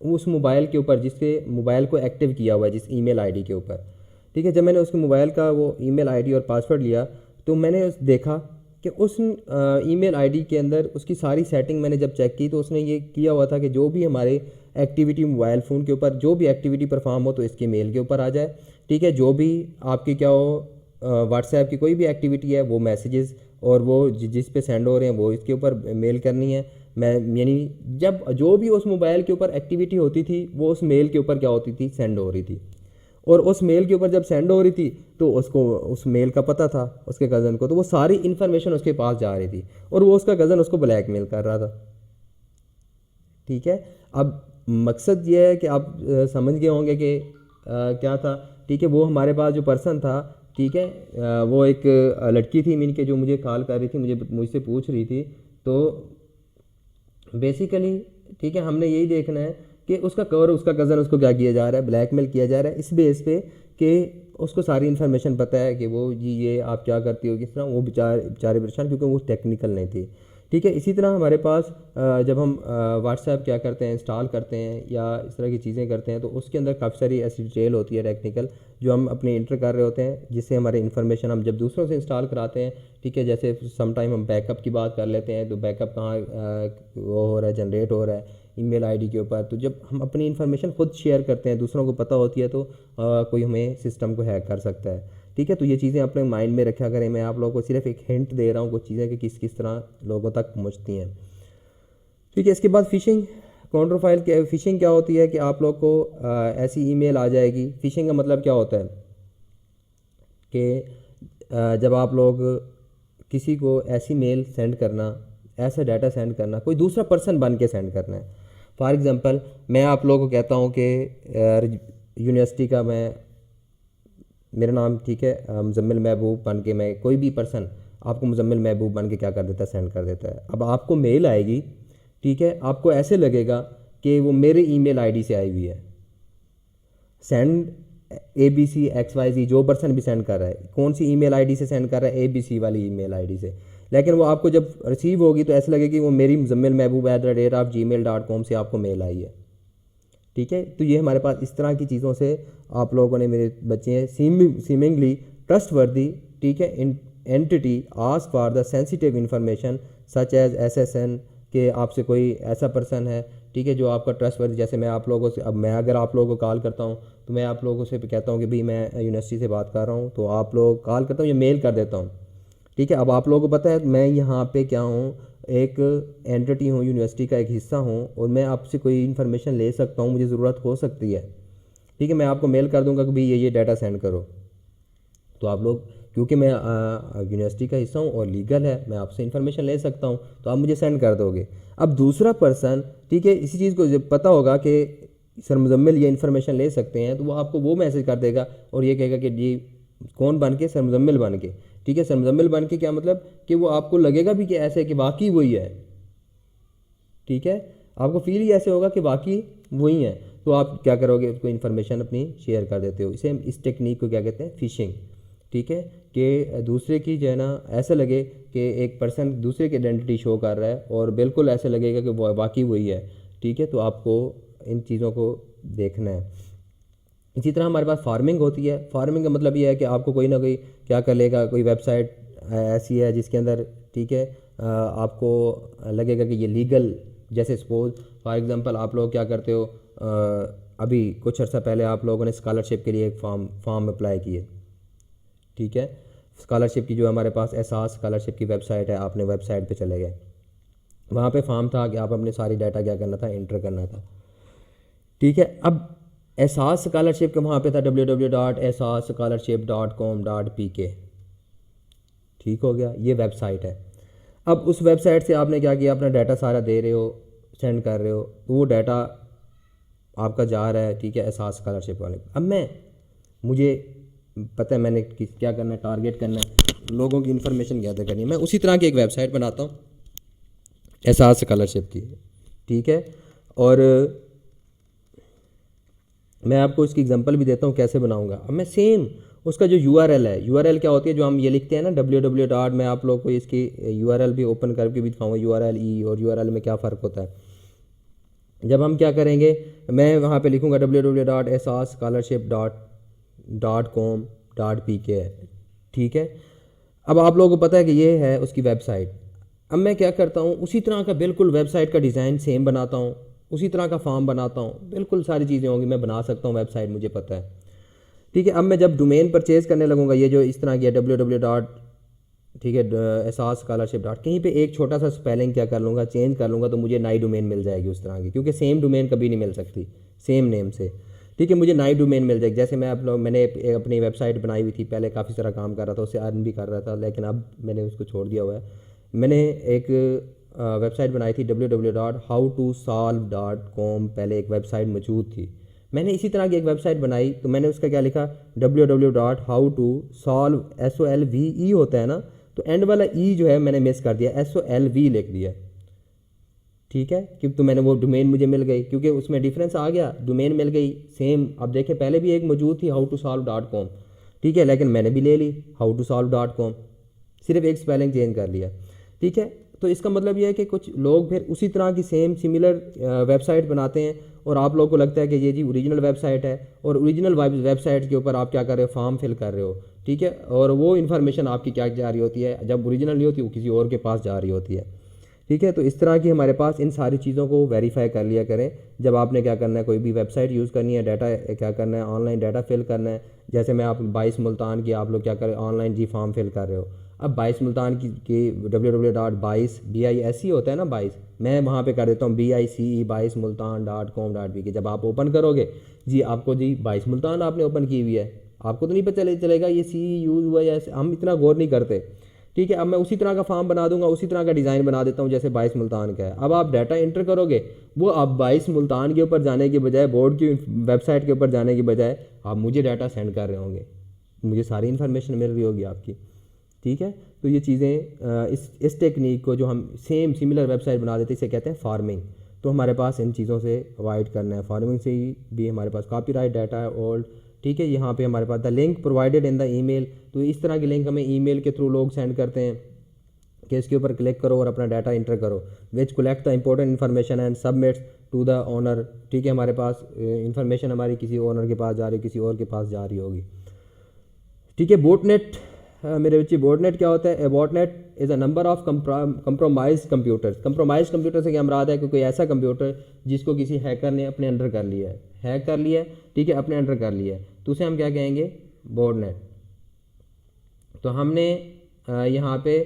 उस मोबाइल के ऊपर जिसके मोबाइल को एक्टिव किया हुआ है जिस ईमेल आईडी के ऊपर, ठीक है, जब मैंने उसके मोबाइल का वो ईमेल आईडी और पासवर्ड लिया तो मैंने देखा कि उस ईमेल आईडी के अंदर उसकी सारी सेटिंग मैंने जब चेक की तो उसने ये किया हुआ था कि जो भी हमारे एक्टिविटी मोबाइल फ़ोन के ऊपर जो भी एक्टिविटी परफॉर्म हो तो इसके मेल के ऊपर आ जाए। ठीक है, जो भी आपकी क्या हो व्हाट्सएप की कोई भी एक्टिविटी है वो मैसेजेस और वो जिस पे सेंड हो रहे हैं वो इसके ऊपर मेल करनी है। मैं यानी जब जो भी उस मोबाइल के ऊपर एक्टिविटी होती थी वो उस मेल के ऊपर क्या होती थी, सेंड हो रही थी। और उस मेल के ऊपर जब सेंड हो रही थी तो उसको उस मेल का पता था उसके कज़न को, तो वो सारी इन्फॉर्मेशन उसके पास जा रही थी और वो उसका कज़न उसको ब्लैकमेल कर रहा था। ठीक है, अब मकसद ये है कि आप समझ गए होंगे कि क्या था। ठीक है, वो हमारे पास जो पर्सन था, ठीक है, वो एक लड़की थी मीन के जो मुझे कॉल कर रही थी, मुझसे पूछ रही थी। तो बेसिकली ठीक है, हमने यही देखना है कि उसका कज़न उसको क्या किया जा रहा है, ब्लैकमेल किया जा रहा है इस बेस पे कि उसको सारी इन्फॉर्मेशन पता है कि वो जी ये आप क्या करती हो किस तरह। वो बेचारे परेशान क्योंकि वो टेक्निकल नहीं थी। ठीक है, इसी तरह हमारे पास जब हम व्हाट्सएप क्या करते हैं, इंस्टॉल करते हैं या इस तरह की चीज़ें करते हैं तो उसके अंदर काफ़ी सारी ऐसी डिटेल होती है टेक्निकल जो हम अपने इंटर कर रहे होते हैं, जिससे हमारे इन्फॉर्मेशन हम जब दूसरों से इंस्टॉल कराते हैं। ठीक है, जैसे सम टाइम हम बैकअप की बात कर लेते हैं तो बैकअप कहाँ वो हो रहा है, जनरेट हो रहा है ईमेल आईडी के ऊपर। तो जब हम अपनी इन्फॉर्मेशन खुद शेयर करते हैं, दूसरों को पता होती है तो कोई हमें सिस्टम को हैक कर सकता है। ठीक है, तो ये चीज़ें अपने माइंड में रखा करें। मैं आप लोगों को सिर्फ एक हिंट दे रहा हूँ कुछ चीज़ें कि किस किस तरह लोगों तक पहुँचती हैं। ठीक है, इसके बाद फ़िशिंग काउंटरफाइल क्या, फ़िशिंग क्या होती है कि आप लोग को ऐसी ईमेल आ जाएगी। फ़िशिंग का मतलब क्या होता है कि जब आप लोग किसी को ऐसी मेल सेंड करना, ऐसा डाटा सेंड करना, कोई दूसरा पर्सन बन के सेंड करना है। फॉर एग्ज़ाम्पल मैं आप लोगों को कहता हूँ कि यूनिवर्सिटी का मेरा नाम ठीक है मुजम्मिल महबूब बन के, मैं कोई भी पर्सन आपको मुजम्मिल महबूब बन के क्या कर देता है, सेंड कर देता है। अब आपको मेल आएगी, ठीक है, आपको ऐसे लगेगा कि वो मेरे ईमेल आईडी से आई हुई है। सेंड ABC XYZ जो पर्सन भी सेंड कर रहा है, कौन सी ईमेल आईडी से सेंड कर रहा है, ABC वाली ईमेल आईडी से। लेकिन वो आपको जब रिसीव होगी तो ऐसा लगेगा कि वो मेरी मुजम्मिल महबूब @gmail.com से आपको मेल आई है। ठीक है, तो ये हमारे पास इस तरह की चीज़ों से आप लोगों ने मेरे बच्चे सीमिंगली ट्रस्टवर्दी, ठीक है, entity ask for the sensitive information such as SSN के आपसे कोई ऐसा पर्सन है, ठीक है, जो आपका ट्रस्टवर्दी। जैसे मैं आप लोगों से, अब मैं अगर आप लोगों को कॉल करता हूँ तो मैं आप लोगों से कहता हूँ कि भाई मैं यूनिवर्सिटी से बात कर रहा हूँ, तो आप लोग कॉल करता हूँ या मेल कर देता हूँ। ठीक है, अब आप लोगों को पता है मैं यहाँ पे क्या हूँ, एक एंटिटी हूँ, यूनिवर्सिटी का एक हिस्सा हूँ और मैं आपसे कोई इन्फॉर्मेशन ले सकता हूँ, मुझे ज़रूरत हो सकती है। ठीक है, मैं आपको मेल कर दूंगा कि भाई ये डाटा सेंड करो, तो आप लोग, क्योंकि मैं यूनिवर्सिटी का हिस्सा हूँ और लीगल है, मैं आपसे इन्फॉर्मेशन ले सकता हूँ, तो आप मुझे सेंड कर दोगे। अब दूसरा पर्सन, ठीक है, इसी चीज़ को जब पता होगा कि सर मुजम्मिल ये इन्फॉर्मेशन ले सकते हैं, तो वो आपको वो मैसेज कर देगा और ये कहेगा कि जी कौन बन के, सर मुजम्मिल बन के। ठीक है, सर मुजम्मिल बन के क्या मतलब कि वो आपको लगेगा भी कि ऐसे कि वाकई वही है। ठीक है, आपको फील ही ऐसे होगा कि वाकई वही है, तो आप क्या करोगे, उसको इन्फॉर्मेशन अपनी शेयर कर देते हो। इस टेक्निक को क्या कहते हैं, फ़िशिंग। ठीक है, कि दूसरे की जो है ना ऐसा लगे कि एक पर्सन दूसरे की आइडेंटिटी शो कर रहा है और बिल्कुल ऐसे लगेगा कि वो वाकई वही है। ठीक है, तो आपको इन चीज़ों को देखना है। इसी तरह हमारे पास फार्मिंग होती है। फार्मिंग का मतलब ये है कि आपको कोई ना कोई क्या कर लेगा, कोई वेबसाइट ऐसी है जिसके अंदर, ठीक है, आपको लगेगा कि ये लीगल, जैसे सपोज फॉर एग्जांपल आप लोग क्या करते हो, अभी कुछ अर्सा पहले आप लोगों ने स्कॉलरशिप के लिए एक फॉर्म अप्लाई किए। ठीक है, स्कॉलरशिप की जो हमारे पास एहसास स्कॉलरशिप की वेबसाइट है, आपने वेबसाइट पे चले गए, वहाँ पे फॉर्म था कि आप अपने सारी डाटा क्या करना था, इंटर करना था। ठीक है, अब एहसास स्कॉलरशिप के वहाँ पे था www.ehsasscholarship.com.pk। ठीक हो गया, ये वेबसाइट है। अब उस वेबसाइट से आपने क्या किया, अपना डाटा सारा दे रहे हो, सेंड कर रहे हो, तो वो डाटा आपका जा रहा है, ठीक है, एहसास स्कॉलरशिप वाले। अब मुझे पता है मैंने क्या करना है, टारगेट करना है, लोगों की इन्फॉर्मेशन गैदर करनी है। मैं उसी तरह की एक वेबसाइट बनाता हूँ एहसास स्कॉलरशिप की, ठीक है। और मैं आपको इसकी एग्जांपल भी देता हूँ कैसे बनाऊँगा। अब मैं सेम उसका जो URL है, URL क्या होती है, जो हम ये लिखते हैं ना www. मैं आप लोग को इसकी URL भी ओपन करके भी दिखाऊँगा, URL और URL में क्या फ़र्क होता है। जब हम क्या करेंगे, मैं वहाँ पे लिखूँगा www.ehsasscholarship.com.pk, ठीक है। अब आप लोगों को पता है कि ये है उसकी वेबसाइट। अब मैं क्या करता हूँ, उसी तरह का बिल्कुल वेबसाइट का डिज़ाइन सेम बनाता हूँ, उसी तरह का फॉर्म बनाता हूँ, बिल्कुल सारी चीज़ें होंगी, मैं बना सकता हूँ वेबसाइट, मुझे पता है, ठीक है। अब मैं जब डोमेन परचेज़ करने लगूँगा, ये जो इस तरह की है www. ठीक है, एहसास स्कॉलरशिप डॉट, कहीं पे एक छोटा सा स्पेलिंग क्या कर लूँगा, चेंज कर लूँगा, तो मुझे नई डोमेन मिल जाएगी उस तरह की, क्योंकि सेम डोमेन कभी नहीं मिल सकती सेम नेम से, ठीक है। मुझे नई डोमेन मिल जाएगी। जैसे मैंने अपनी वेबसाइट बनाई हुई थी, पहले काफ़ी सारा काम कर रहा था, उससे अर्न भी कर रहा था, लेकिन अब मैंने उसको छोड़ दिया हुआ है। मैंने एक वेबसाइट बनाई थी www.howtosolve.com, पहले एक वेबसाइट मौजूद थी। मैंने इसी तरह की एक वेबसाइट बनाई, तो मैंने उसका क्या लिखा, www.howtosolve, SOLVE होता है ना, तो एंड वाला ई जो है मैंने मिस कर दिया, SOLV लिख दिया, ठीक है। क्योंकि तो मैंने वो डोमेन मुझे मिल गई, क्योंकि उसमें डिफरेंस आ गया, डोमेन मिल गई सेम। अब देखें, पहले भी एक मौजूद थी howtosolve.com, ठीक है, लेकिन मैंने भी ले ली howtosolve.com, सिर्फ एक स्पेलिंग चेंज कर लिया, ठीक है। तो इसका मतलब ये है कि कुछ लोग फिर उसी तरह की सेम सिमिलर वेबसाइट बनाते हैं, और आप लोगों को लगता है कि ये जी ओरिजिनल वेबसाइट है, और ओरिजिनल वेबसाइट के ऊपर आप क्या कर रहे हो, फॉर्म फिल कर रहे हो, ठीक है। और वो इन्फॉर्मेशन आपकी क्या जा रही होती है, जब ओरिजिनल नहीं होती, वो किसी और के पास जा रही होती है, ठीक है। तो इस तरह की हमारे पास इन सारी चीज़ों को वेरीफाई कर लिया करें जब आपने क्या करना है, कोई भी वेबसाइट यूज़ करनी है, डाटा क्या करना है, ऑनलाइन डाटा फिल करना है। जैसे मैं आप 22 मुल्तान की आप लोग क्या करें, ऑनलाइन जी फॉर्म फिल कर रहे हो। अब 22 मुल्तान की www.22 BISE होता है ना 22, मैं वहाँ पे कर देता हूँ BICE 22multan.com.pk। जब आप ओपन करोगे जी, आपको जी 22 मुल्तान आपने ओपन की हुई है, आपको तो नहीं पता चलेगा ये सी यूज़ हुआ है, हम इतना गौर नहीं करते, ठीक है। अब मैं उसी तरह का फॉर्म बना दूंगा, उसी तरह का डिज़ाइन बना देता हूँ जैसे 22 मुल्तान का है। अब आप डाटा इंटर करोगे, वो आप 22 मुल्तान के ऊपर जाने के बजाय, बोर्ड की वेबसाइट के ऊपर जाने के बजाय, आप मुझे डाटा सेंड कर रहे होंगे, मुझे सारी इन्फॉर्मेशन मिल रही होगी आपकी, ठीक है। तो ये चीज़ें इस टेक्निक को जो हम सेम सिमिलर वेबसाइट बना देते हैं, इसे कहते हैं फार्मिंग। तो हमारे पास इन चीज़ों से अवॉइड करना है, फार्मिंग से ही भी हमारे पास कॉपीराइट डाटा है ओल्ड, ठीक है। यहाँ पे हमारे पास the link provided in the email, तो इस तरह की लिंक हमें ईमेल के थ्रू लोग सेंड करते हैं कि इसके ऊपर क्लिक करो और अपना डाटा इंटर करो, which collect the important information and submits to the owner, ठीक है। हमारे पास इन्फॉर्मेशन हमारी किसी ओनर के पास जा रही, किसी और के पास जा रही होगी, ठीक है। बोटनेट, मेरे बच्चे, बोटनेट क्या होता है? Botnet is a number of compromise computers. Compromise computer से क्या मुराद है कि कोई ऐसा कंप्यूटर जिसको किसी हैकर ने अपने अंडर कर लिया है, हैक कर लिया है, ठीक है, अपने अंडर कर लिया है, तो उसे हम क्या कहेंगे? बोटनेट। तो हमने यहाँ पे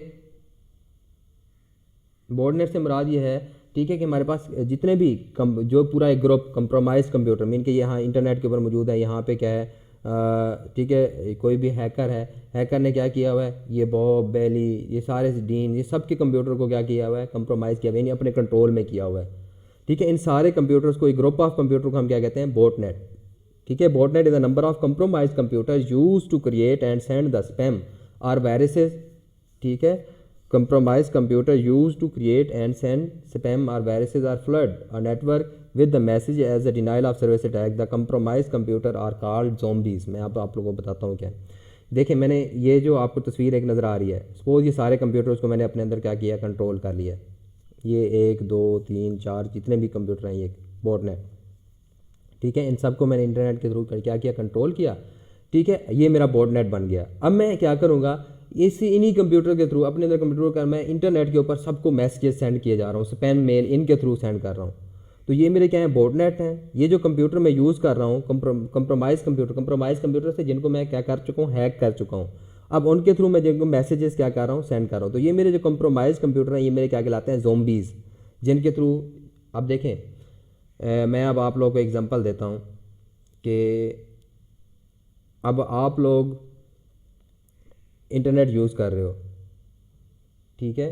बोटनेट से मुराद ये है, ठीक है, कि हमारे पास जितने भी जो पूरा एक ग्रुप कंप्रोमाइज कंप्यूटर मीन के यहाँ इंटरनेट के ऊपर मौजूद है, यहाँ पे क्या है, ठीक है, कोई भी हैकर है, हैकर ने क्या किया हुआ है, ये बॉब बेली, ये सारे डीन, ये सब के कंप्यूटर को क्या किया हुआ है, कंप्रोमाइज़ किया हुआ है, यानी अपने कंट्रोल में किया हुआ है, ठीक है। इन सारे कंप्यूटर्स को, एक ग्रुप ऑफ कंप्यूटर को हम क्या कहते हैं? बोटनेट, ठीक है। Botnet is a number of compromise computer use to create and send the spam और वायरसेस, ठीक है। compromised computer used to create and send spam or viruses or flood a network with the message as a denial of service attack. The compromised computer are called zombies. मैं आप लोगों को बताता हूँ क्या। देखिए, मैंने ये जो आपको तस्वीर एक नज़र आ रही है, सपोज ये सारे कंप्यूटर्स को मैंने अपने अंदर क्या किया, कंट्रोल कर लिया। ये 1 2 3 4 जितने भी कंप्यूटर हैं, ये बोटनेट, ठीक है, इन सबको मैंने इंटरनेट के थ्रू क्या किया, कंट्रोल किया, ठीक है। ये मेरा बोटनेट बन गया। अब मैं क्या करूँगा, इन्हीं कंप्यूटर के थ्रू अपने अंदर कंप्यूटर का मैं इंटरनेट के ऊपर सबको मैसेजेस सेंड किए जा रहा हूँ, स्पैम मेल इनके थ्रू सेंड कर रहा हूँ। तो ये मेरे क्या है, बोटनेट हैं। ये जो कंप्यूटर मैं यूज़ कर रहा हूँ, कंप्रोमाइज़ कंप्यूटर से जिनको मैं क्या कर चुका हूँ, हैक कर चुका हूँ, अब उनके थ्रू मैं जिनको मैसेजेस क्या कर रहा हूँ, सेंड कर रहा हूँ। तो ये मेरे जो कंप्रोमाइज़ कंप्यूटर हैं, ये मेरे क्या कहलाते हैं, ज़ोंबीज़, जिनके थ्रू, अब देखें, मैं अब आप लोगों को एग्जांपल देता हूँ कि अब आप लोग इंटरनेट यूज़ कर रहे हो, ठीक है।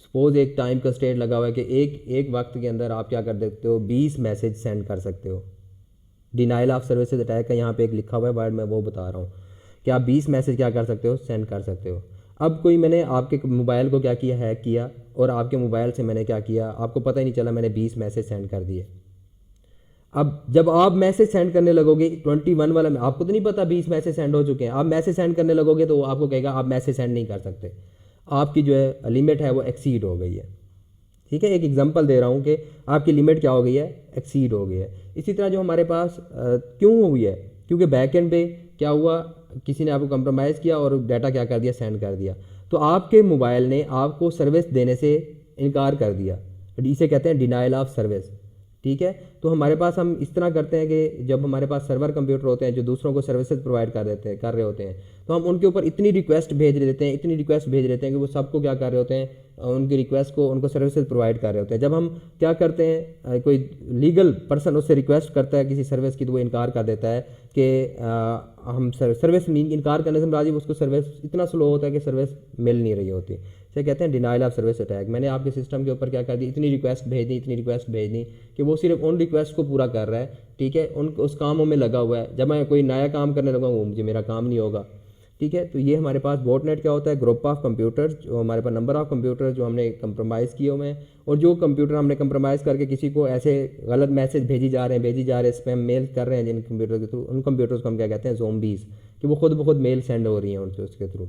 सपोज़ एक टाइम का स्टेट लगा हुआ है कि एक वक्त के अंदर आप क्या कर सकते हो, 20 मैसेज सेंड कर सकते हो। डिनाइल ऑफ सर्विसेज अटैक का यहाँ पे एक लिखा हुआ है वर्ड, मैं वो बता रहा हूँ कि आप 20 मैसेज क्या कर सकते हो, सेंड कर सकते हो। अब कोई मैंने आपके मोबाइल को क्या किया, हैक किया, और आपके मोबाइल से मैंने क्या किया, आपको पता ही नहीं चला, मैंने 20 मैसेज सेंड कर दिए। अब जब आप मैसेज सेंड करने लगोगे 21 वाला, आपको तो नहीं पता 20 मैसेज सेंड हो चुके हैं, आप मैसेज सेंड करने लगोगे तो वो आपको कहेगा आप मैसेज सेंड नहीं कर सकते, आपकी जो है लिमिट है वो एक्सीड हो गई है, ठीक है। एक एग्जांपल दे रहा हूँ कि आपकी लिमिट क्या हो गई है, एक्सीड हो गई है। इसी तरह जो हमारे पास क्यों हुई है, क्योंकि बैक एंड पे क्या हुआ, किसी ने आपको कंप्रोमाइज़ किया और डाटा क्या कर दिया, सेंड कर दिया। तो आपके मोबाइल ने आपको सर्विस देने से इनकार कर दिया, इसे कहते हैं डिनाइल ऑफ सर्विस, ठीक है। तो हमारे पास हम इस तरह करते हैं कि जब हमारे पास सर्वर कंप्यूटर होते हैं जो दूसरों को सर्विसेज प्रोवाइड कर रहे होते हैं, तो हम उनके ऊपर इतनी रिक्वेस्ट भेज देते हैं कि वो सबको क्या कर रहे होते हैं, उनकी रिक्वेस्ट को, उनको सर्विसेज प्रोवाइड कर रहे होते हैं। जब हम क्या करते हैं, कोई लीगल पर्सन उससे रिक्वेस्ट करता है किसी सर्विस की, तो वो इनकार कर देता है कि हम सर्विस इनकार करने से राजी, उसको सर्विस इतना स्लो होता है कि सर्विस मिल नहीं रही होती, इसे कहते हैं डिनाइल ऑफ सर्विस अटैक। मैंने आपके सिस्टम के ऊपर क्या कर दी, इतनी रिक्वेस्ट भेज दी कि वो सिर्फ उन रिक्वेस्ट को पूरा कर रहा है, ठीक है, उस कामों में लगा हुआ है। जब मैं कोई नया काम करने लगा वो मुझे मेरा काम नहीं होगा, ठीक है। तो ये हमारे पास बॉटनेट क्या होता है, ग्रुप ऑफ कंप्यूटर, जो हमारे पास नंबर ऑफ कंप्यूटर जो हमने कंप्रोमाइज़ किए हुए हैं, और जो कंप्यूटर हमने कंप्रोमाइज़ करके किसी को ऐसे गलत मैसेज भेजी जा रहे हैं, स्पैम मेल कर रहे हैं जिन कंप्यूटर के थ्रू, उन कंप्यूटर्स को हम क्या कहते हैं, ज़ोंबीज़, कि वो खुद ब खुद मेल सेंड हो रही हैं उनसे उसके थ्रू,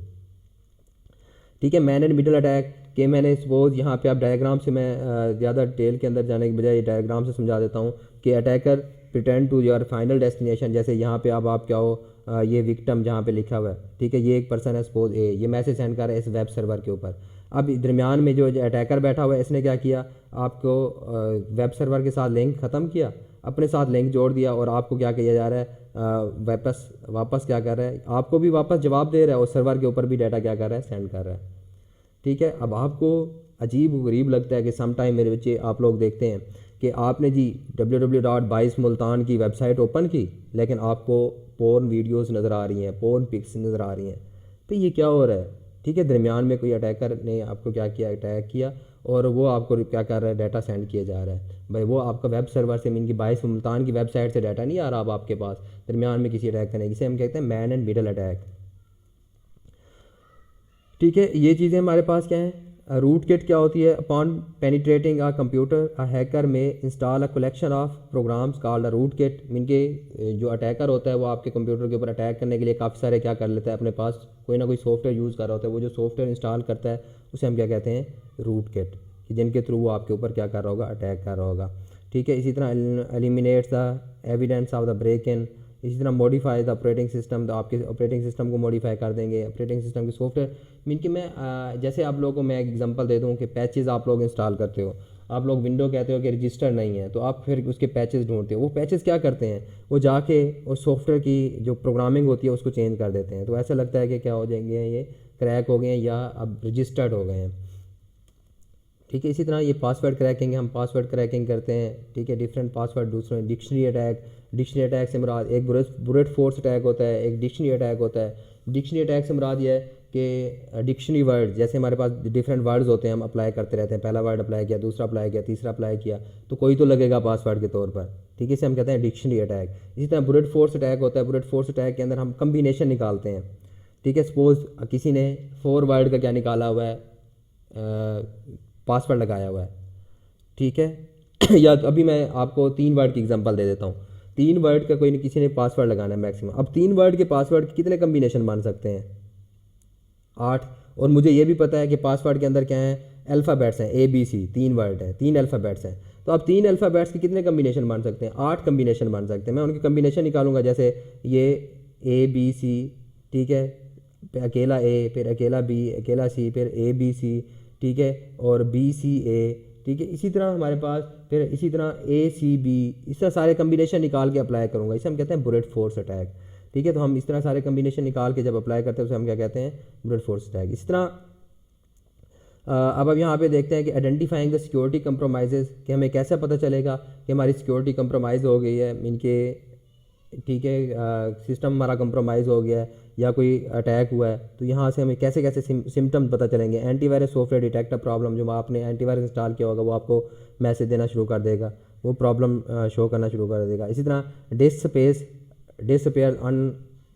ठीक है। मैन एंड मिडल अटैक के मैंने सपोज यहाँ पे आप डायग्राम से, मैं ज़्यादा डिटेल के अंदर जाने के बजाय डायग्राम से समझा देता हूँ कि attacker pretend to your final destination. जैसे यहाँ पे अब आप क्या हो, ये विक्टिम जहाँ पे लिखा हुआ है, ठीक है, ये एक पर्सन है सपोज ए, ये मैसेज सेंड कर रहा है इस वेब सर्वर के ऊपर। अब दरमियान में जो अटैकर बैठा हुआ है, इसने क्या किया, आपको वेब सर्वर के साथ लिंक ख़त्म किया, अपने साथ लिंक जोड़ दिया, और आपको क्या किया जा रहा है, वापस क्या कर रहा है, आपको भी वापस जवाब दे रहा है, और सर्वर के ऊपर भी डाटा क्या कर रहा है, सेंड कर रहा है, ठीक है। अब आपको अजीब गरीब लगता है कि सम टाइम मेरे बच्चे आप लोग देखते हैं कि आपने जी www.22multan की वेबसाइट ओपन की, लेकिन आपको पोर्न वीडियोस नज़र आ रही हैं, पोर्न पिक्स नज़र आ रही हैं, तो ये क्या हो रहा है, ठीक है। दरमियान में कोई अटैकर ने आपको क्या किया, अटैक किया, और वो आपको क्या कर रहा है, डाटा सेंड किया जा रहा है। भाई वो आपका वेब सर्वर से, मीन की 22 मुल्तान की वेबसाइट से डाटा नहीं आ रहा अब आपके पास, दरमियान में किसी अटैक करने, जिसे हम कहते हैं मैन एंड मिडल अटैक, ठीक है। ये चीज़ें हमारे पास क्या हैं। रूट किट क्या होती है, upon penetrating a computer a hacker may install a collection of programs called a rootkit. Mean के जो अटैकर होता है वो आपके कंप्यूटर के ऊपर अटैक करने के लिए काफ़ी सारे क्या कर लेता है, अपने पास कोई ना कोई सॉफ्टवेयर यूज़ कर रहा होता है, वो जो सॉफ्टवेयर इंस्टॉल करता है उसे हम क्या कहते हैं, रूट किट, कि जिनके थ्रू वो आपके ऊपर क्या कर रहा होगा, अटैक कर रहा होगा, ठीक है। इसी तरह eliminates the evidence of the break in, इसी तरह मॉडिफाई द ऑपरेटिंग सिस्टम, तो आपके ऑपरेटिंग सिस्टम को मॉडिफाई कर देंगे, ऑपरेटिंग सिस्टम के सॉफ्टवेयर। मीन कि मैं जैसे आप लोगों को मैं एक एग्जांपल दे दूं कि पैचेस आप लोग इंस्टॉल करते हो, आप लोग विंडो कहते हो कि रजिस्टर नहीं है, तो आप फिर उसके पैचेस ढूंढते हो, वो पैचेस क्या करते हैं, वो जाके उस सॉफ्टवेयर की जो प्रोग्रामिंग होती है उसको चेंज कर देते हैं, तो ऐसा लगता है कि क्या हो जाएंगे, ये क्रैक हो गए हैं या अब रजिस्टर्ड हो गए हैं, ठीक है। इसी तरह ये पासवर्ड क्रैकिंग, हम पासवर्ड क्रैकिंग करते हैं, ठीक है, डिफरेंट पासवर्ड। दूसरे डिक्शनरी अटैक से मुराद एक ब्रूट फोर्स अटैक होता है, एक डिक्शनरी अटैक होता है। डिक्शनरी अटैक से मुराद ये है कि डिक्शनरी वर्ड, जैसे हमारे पास डिफरेंट वर्ड्स होते हैं, हम अप्लाई करते रहते हैं, पहला वर्ड अप्लाई किया, दूसरा अप्लाई किया, तीसरा अप्लाई किया, तो कोई तो लगेगा पासवर्ड के तौर पर, ठीक है, इसे हम कहते हैं डिक्शनरी अटैक। इसी तरह ब्रूट फोर्स अटैक होता है, ब्रूट फोर्स अटैक के अंदर हम कम्बिनेशन निकालते हैं, ठीक है। सपोज किसी ने 4 वर्ड का क्या निकाला हुआ है, पासवर्ड लगाया हुआ है, ठीक है या तो अभी मैं आपको 3 वर्ड की एग्जांपल दे देता हूँ। 3 वर्ड का कोई किसी ने पासवर्ड लगाना है मैक्सिमम। अब 3 वर्ड के पासवर्ड के कितने कम्बिनेशन बन सकते हैं, 8। और मुझे ये भी पता है कि पासवर्ड के अंदर क्या है, अल्फ़ाबेट्स हैं, ABC, 3 वर्ड है, 3 अल्फ़ाबेट्स हैं, तो अब 3 अल्फ़ाबेट्स के कितने कम्बिनेशन बन सकते हैं, 8 कम्बिनेशन बन सकते हैं। मैं उनकी कम्बिनेशन निकालूंगा, जैसे ये ABC, ठीक है, अकेला A, फिर अकेला B, अकेला C, फिर ABC, ठीक है, और BCA, ठीक है। इसी तरह हमारे पास फिर इसी तरह ACB, इस तरह सारे कम्बिनेशन निकाल के अप्लाई करूँगा, इसे हम कहते हैं ब्रूट फोर्स अटैक, ठीक है। तो हम इस तरह सारे कम्बिनेशन निकाल के जब अप्लाई करते हैं उसे हम क्या कहते हैं, ब्रूट फोर्स अटैक। इस तरह अब यहाँ पे देखते हैं कि आइडेंटिफाइंग द सिक्योरिटी कंप्रोमाइज़, कि हमें कैसे पता चलेगा कि हमारी सिक्योरिटी कंप्रोमाइज़ हो गई है। इनके ठीक है, सिस्टम हमारा कंप्रोमाइज़ हो गया है या कोई अटैक हुआ है, तो यहाँ से हमें कैसे कैसे सिम्टम्स पता चलेंगे। Antivirus software detect a problem, जो आपने एंटीवायरस इंस्टॉल किया होगा वो आपको मैसेज देना शुरू कर देगा, वो प्रॉब्लम शो करना शुरू कर देगा। इसी तरह डिसअपेयर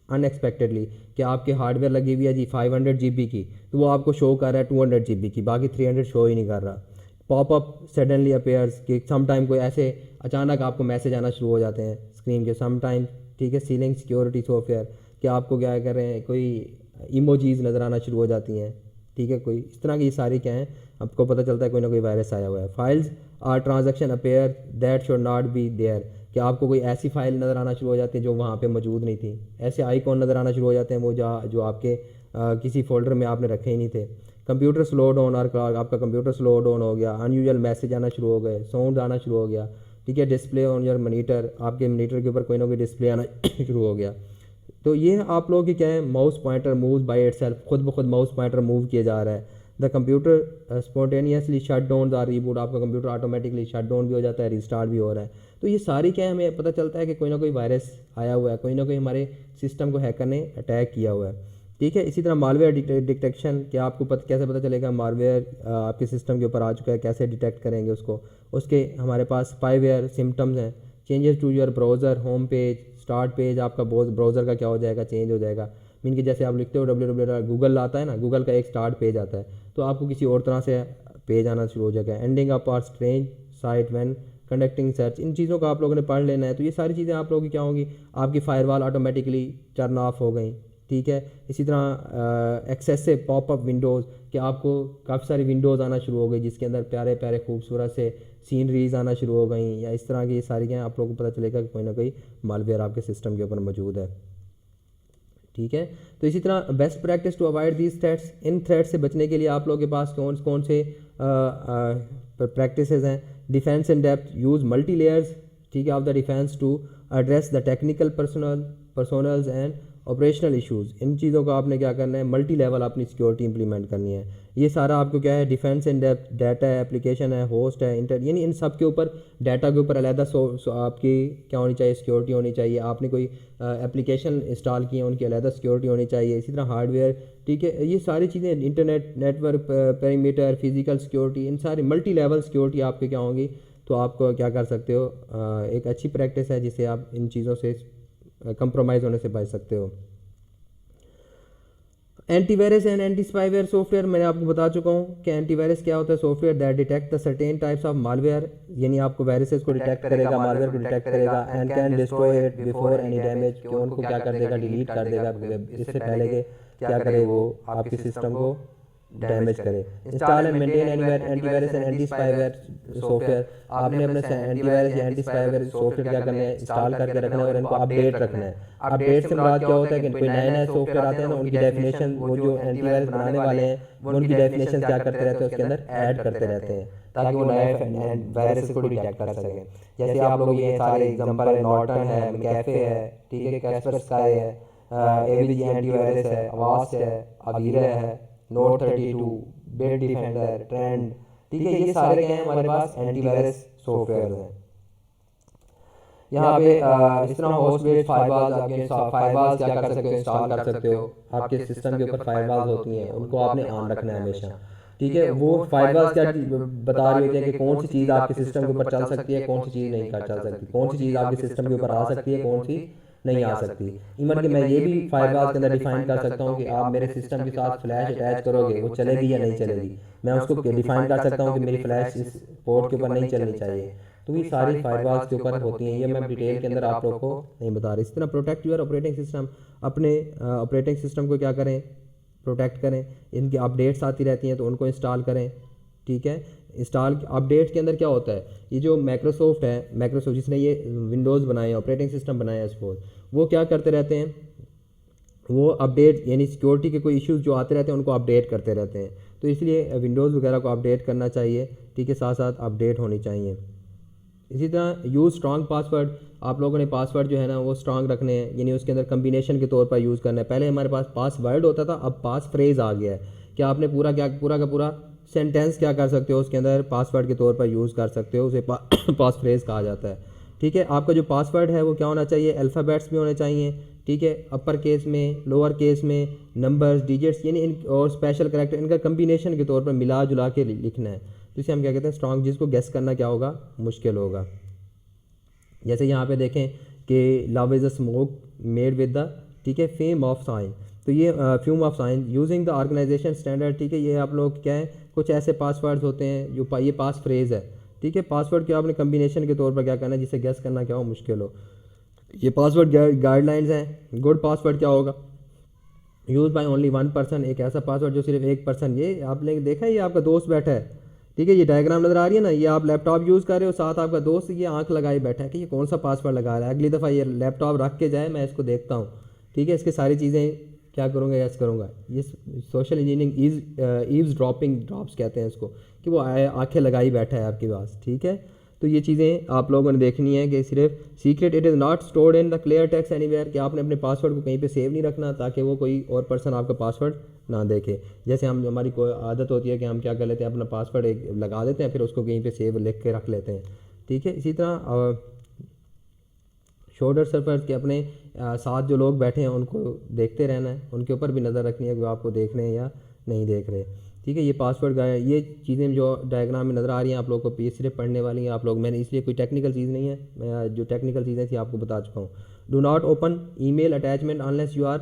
अनएक्सपेक्टेडली, कि आपके हार्डवेयर लगी हुई है जी 500 GB की, तो वो आपको शो कर रहा है 200 GB की, बाकी 300 शो ही नहीं कर रहा। पॉपअप सडनली अपेयर्स, कि सम टाइम कोई ऐसे अचानक आपको मैसेज आना शुरू हो जाते हैं स्क्रीन के, सम टाइम, ठीक है, सीलिंग सिक्योरिटी सॉफ्टवेयर, कि आपको क्या कर रहे हैं, कोई इमोजीज नज़र आना शुरू हो जाती हैं, ठीक है, कोई इस तरह की ये सारी क्या हैं, आपको पता चलता है कोई ना कोई वायरस आया हुआ है। Files or transaction appear that should not be there, कि आपको कोई ऐसी फाइल नज़र आना शुरू हो जाती है जो वहाँ पे मौजूद नहीं थी, ऐसे आइकॉन नज़र आना शुरू हो जाते हैं वो जो आपके किसी फोल्डर में आपने रखे ही नहीं थे। कंप्यूटर स्लो डाउन, और आपका कंप्यूटर स्लो डाउन हो गया, अनयूजुअल मैसेज आना शुरू हो गए, साउंड आना शुरू हो गया, ठीक है, डिस्प्ले ऑन योर मॉनिटर, आपके मॉनिटर के ऊपर कोई ना कोई डिस्प्ले आना शुरू हो गया। तो ये आप लोगों की क्या है, mouse pointer move by itself, खुद ब खुद माउस पॉइंटर मूव किया जा रहा है। The computer spontaneously shut down or reboot, आपका कंप्यूटर ऑटोमेटिकली शट डाउन भी हो जाता है, रिस्टार्ट भी हो रहा है। तो ये सारी क्या है, हमें पता चलता है कि कोई ना कोई वायरस आया हुआ है, कोई ना कोई हमारे सिस्टम को हैकर ने अटैक किया हुआ है, ठीक है। इसी तरह मालवेयर डिटेक्शन, कि आपको कैसे पता चलेगा मालवेयर आपके सिस्टम के ऊपर आ चुका है, कैसे डिटेक्ट करेंगे उसको। उसके हमारे पास स्पाईवेयर सिम्टम्स हैं, changes to your browser home page, start page आपका ब्राउज़र का क्या हो जाएगा, चेंज हो जाएगा। मीन कि जैसे आप लिखते हो www गूगल आता है ना, गूगल का एक स्टार्ट पेज आता है, तो आपको किसी और तरह से पेज आना शुरू हो जाएगा। Ending up are strange site when conducting search, इन चीज़ों को आप लोगों ने पढ़ लेना है। तो ये सारी चीज़ें आप लोगों की क्या होंगी, आपकी फायरवॉल ऑटोमेटिकली टर्न ऑफ हो गई, ठीक है। इसी तरह एक्सेसिव पॉपअप विंडोज़, कि आपको काफ़ी सारी विंडोज़ आना शुरू हो गई जिसके अंदर प्यारे प्यारे खूबसूरत से सीनरीज आना शुरू हो गई, या इस तरह की ये सारी क्या आप लोगों को पता चलेगा कि कोई ना कोई मालवेयर आपके सिस्टम के ऊपर मौजूद है, ठीक है। तो इसी तरह best practice to avoid these threats, इन थ्रेट्स से बचने के लिए आप लोगों के पास कौन कौन से प्रैक्टिसेस हैं। Defence in depth, use multi layers, ठीक है, of the defence to address the technical personnels and operational issues. इन चीज़ों को आपने क्या करना है, मल्टी लेवल अपनी सिक्योरिटी इंप्लीमेंट करनी है। ये सारा आपको क्या है, डिफेंस इन डेप्थ, डाटा है, एप्लीकेशन है, होस्ट है, इंटर, यानी इन सब के ऊपर, डाटा के ऊपर अलहदा आपकी क्या होनी चाहिए, सिक्योरिटी होनी चाहिए। आपने कोई एप्लीकेशन इंस्टॉल किए, उनकी अलहदा सिक्योरिटी होनी चाहिए। इसी तरह हार्डवेयर, ठीक है, ये सारी चीज़ें, internet network perimeter, physical security, इन सारी मल्टी लेवल सिक्योरिटी आपके क्या होंगी। तो आप क्या कर सकते हो, एक अच्छी प्रैक्टिस है जिससे आप इन चीज़ों से कंप्रोमाइज़ होने से बच सकते हो। Antivirus and anti spyware software, मैंने आपको बता चुका हूँ कि एंटीवायरस क्या होता है, software that detect the certain types of malware, यानी आपको वायरसेस को डिटेक्ट करेगा, मालवेयर को डिटेक्ट करेगा, and can destroy it before any damage, कि उनको क्या कर देगा, डिलीट कर देगा, इससे पहले के क्या करे वो आपके सिस्टम को डैमेज करे। Install and maintain antivirus and anti spyware software, आपने अपने एंटीवायरस या एंटी स्पाईवेयर सॉफ्टवेयर क्या करना है, इंस्टॉल करके रखना है और इनको अपडेट रखना है। अपडेट से मुराद क्या होता है कि कोई नए नए सॉफ्टवेयर आते हैं ना, उनकी डेफिनेशन, वो जो एंटीवायरस बनाने वाले हैं वो उनकी डेफिनेशन क्या करते रहते हैं, उसके अंदर ऐड करते रहते हैं ताकि वो नए वायरस को डिटेक्ट कर सकें। जैसे आप लोग ये सारे एग्जांपल है, नॉर्टन है, कैफे है, ठीक है, कैस्परस्काई है, एवीजी एंटीवायरस है, अवास्ट है, अवीरा है, नोट 32, बिट डिफेंडर, ट्रेंड, ठीक है, ये सारे क्या हैं हमारे पास एंटीवायरस सॉफ्टवेयर हैं। यहाँ पे इस तरह होस्ट बेस्ड फायरवॉल्स, आपके फायरवॉल्स क्या कर सकते हो, इंस्टॉल कर सकते हो। आपके सिस्टम के ऊपर फायरवॉल्स होती हैं, उनको आपने ऑन रखना है हमेशा, ठीक है। वो फायरवॉल्स क्या बता रही होती है कि कौन सी चीज़ आपके सिस्टम के ऊपर चल सकती है, कौन सी चीज़ नहीं चल सकती, कौन सी चीज़ आपके सिस्टम के ऊपर आ सकती है, कौन सी नहीं आ सकती। इवन कि मैं ये भी फायरवॉल्स के अंदर डिफाइन कर सकता हूँ कि आप मेरे सिस्टम के साथ फ्लैश अटैच करोगे, वो चलेगी या नहीं चलेगी। मैं उसको डिफाइन कर सकता हूँ कि मेरी फ्लैश इस पोर्ट के ऊपर नहीं चलनी चाहिए। तो ये सारी फायरवॉल्स के ऊपर होती हैं, ये मैं डिटेल के अंदर आप लोग को नहीं बता रही। इस तरह प्रोटेक्ट योर ऑपरेटिंग सिस्टम, अपने ऑपरेटिंग सिस्टम को क्या करें, प्रोटेक्ट करें। इनकी अपडेट्स आती रहती हैं तो उनको इंस्टॉल करें, ठीक है। इंस्टॉल अपडेट के अंदर क्या होता है, ये जो माइक्रोसॉफ्ट है, माइक्रोसॉफ्ट जिसने ये विंडोज़ बनाए, ऑपरेटिंग सिस्टम बनाया है सपोज, वो क्या करते रहते हैं, वो अपडेट यानी सिक्योरिटी के कोई इश्यूज़ जो आते रहते हैं उनको अपडेट करते रहते हैं। तो इसलिए विंडोज़ वगैरह को अपडेट करना चाहिए, ठीक है, साथ साथ अपडेट होनी चाहिए। इसी तरह यूज़ स्ट्रॉन्ग पासवर्ड, आप लोगों ने पासवर्ड जो है ना वो स्ट्रॉन्ग रखने हैं, यानी उसके अंदर कम्बिनेशन के तौर पर यूज़ करना है। पहले हमारे पास पासवर्ड होता था, अब पास फ्रेज़ आ गया है कि आपने पूरा का पूरा सेंटेंस क्या कर सकते हो, उसके अंदर पासवर्ड के तौर पर यूज़ कर सकते हो, उसे पास फ्रेज़ कहा जाता है, ठीक है। आपका जो पासवर्ड है वो क्या होना चाहिए, अल्फ़ाबेट्स भी होने चाहिए, ठीक है, अपर केस में, लोअर केस में, नंबर्स, डिजिट्स यानी इन और स्पेशल कैरेक्टर, इनका कम्बिनेशन के तौर पर मिला जुला के लिखना है। तो इसे हम क्या कहते हैं, स्ट्रॉन्ग, जिसको गेस करना क्या होगा, मुश्किल होगा। जैसे यहाँ पे देखें कि love is a smoke made with the, ठीक है, फेम ऑफ साइन, तो ये fume of sign using the organization standard, ठीक है। ये आप लोग क्या है, कुछ ऐसे पासवर्ड्स होते हैं जो ये पास फ्रेज़ है, ठीक है। पासवर्ड के आपने कम्बिनेशन के तौर पर क्या करना है, जिसे गेस करना क्या हो, मुश्किल हो। ये पासवर्ड गाइडलाइंस हैं। गुड पासवर्ड क्या होगा, use by only one person, एक ऐसा पासवर्ड जो सिर्फ एक पर्सन, ये आपने देखा है, ये आपका दोस्त बैठा है, ठीक है, ये डायग्राम नजर आ रही है ना, ये आप लैपटॉप यूज़ कर रहे हो, साथ आपका दोस्त ये आंख लगाए बैठा है कि ये कौन सा पासवर्ड लगा रहा है, अगली दफ़ा ये लैपटॉप रख के जाए, मैं इसको देखता हूँ, ठीक है, इसकी सारी चीज़ें क्या करूँगा, यस करूँगा। ये social engineering eaves dropping drops कहते हैं इसको, कि वो आंखें लगाई बैठा है आपके पास, ठीक है। तो ये चीज़ें आप लोगों ने देखनी है कि सिर्फ secret, it is not stored in the clear text anywhere, कि आपने अपने पासवर्ड को कहीं पे सेव नहीं रखना ताकि वो कोई और पर्सन आपका पासवर्ड ना देखे। जैसे हम, हमारी कोई आदत होती है कि हम क्या कर लेते हैं, अपना पासवर्ड एक लगा देते हैं, फिर उसको कहीं पे सेव लिख के रख लेते हैं, ठीक है। इसी तरह शोल्डर सर्फर्स के अपने साथ जो लोग बैठे हैं उनको देखते रहना है, उनके ऊपर भी नज़र रखनी है कि वो आपको देख रहे हैं या नहीं देख रहे, ठीक है। ये पासवर्ड ये चीज़ें जो डायग्राम में नज़र आ रही हैं आप लोगों को, ये सिर्फ पढ़ने वाली हैं आप लोग, मैंने इसलिए कोई टेक्निकल चीज़ नहीं है, मैं जो टेक्निकल चीज़ें थी आपको बता चुका हूँ। Do not open email attachment unless you are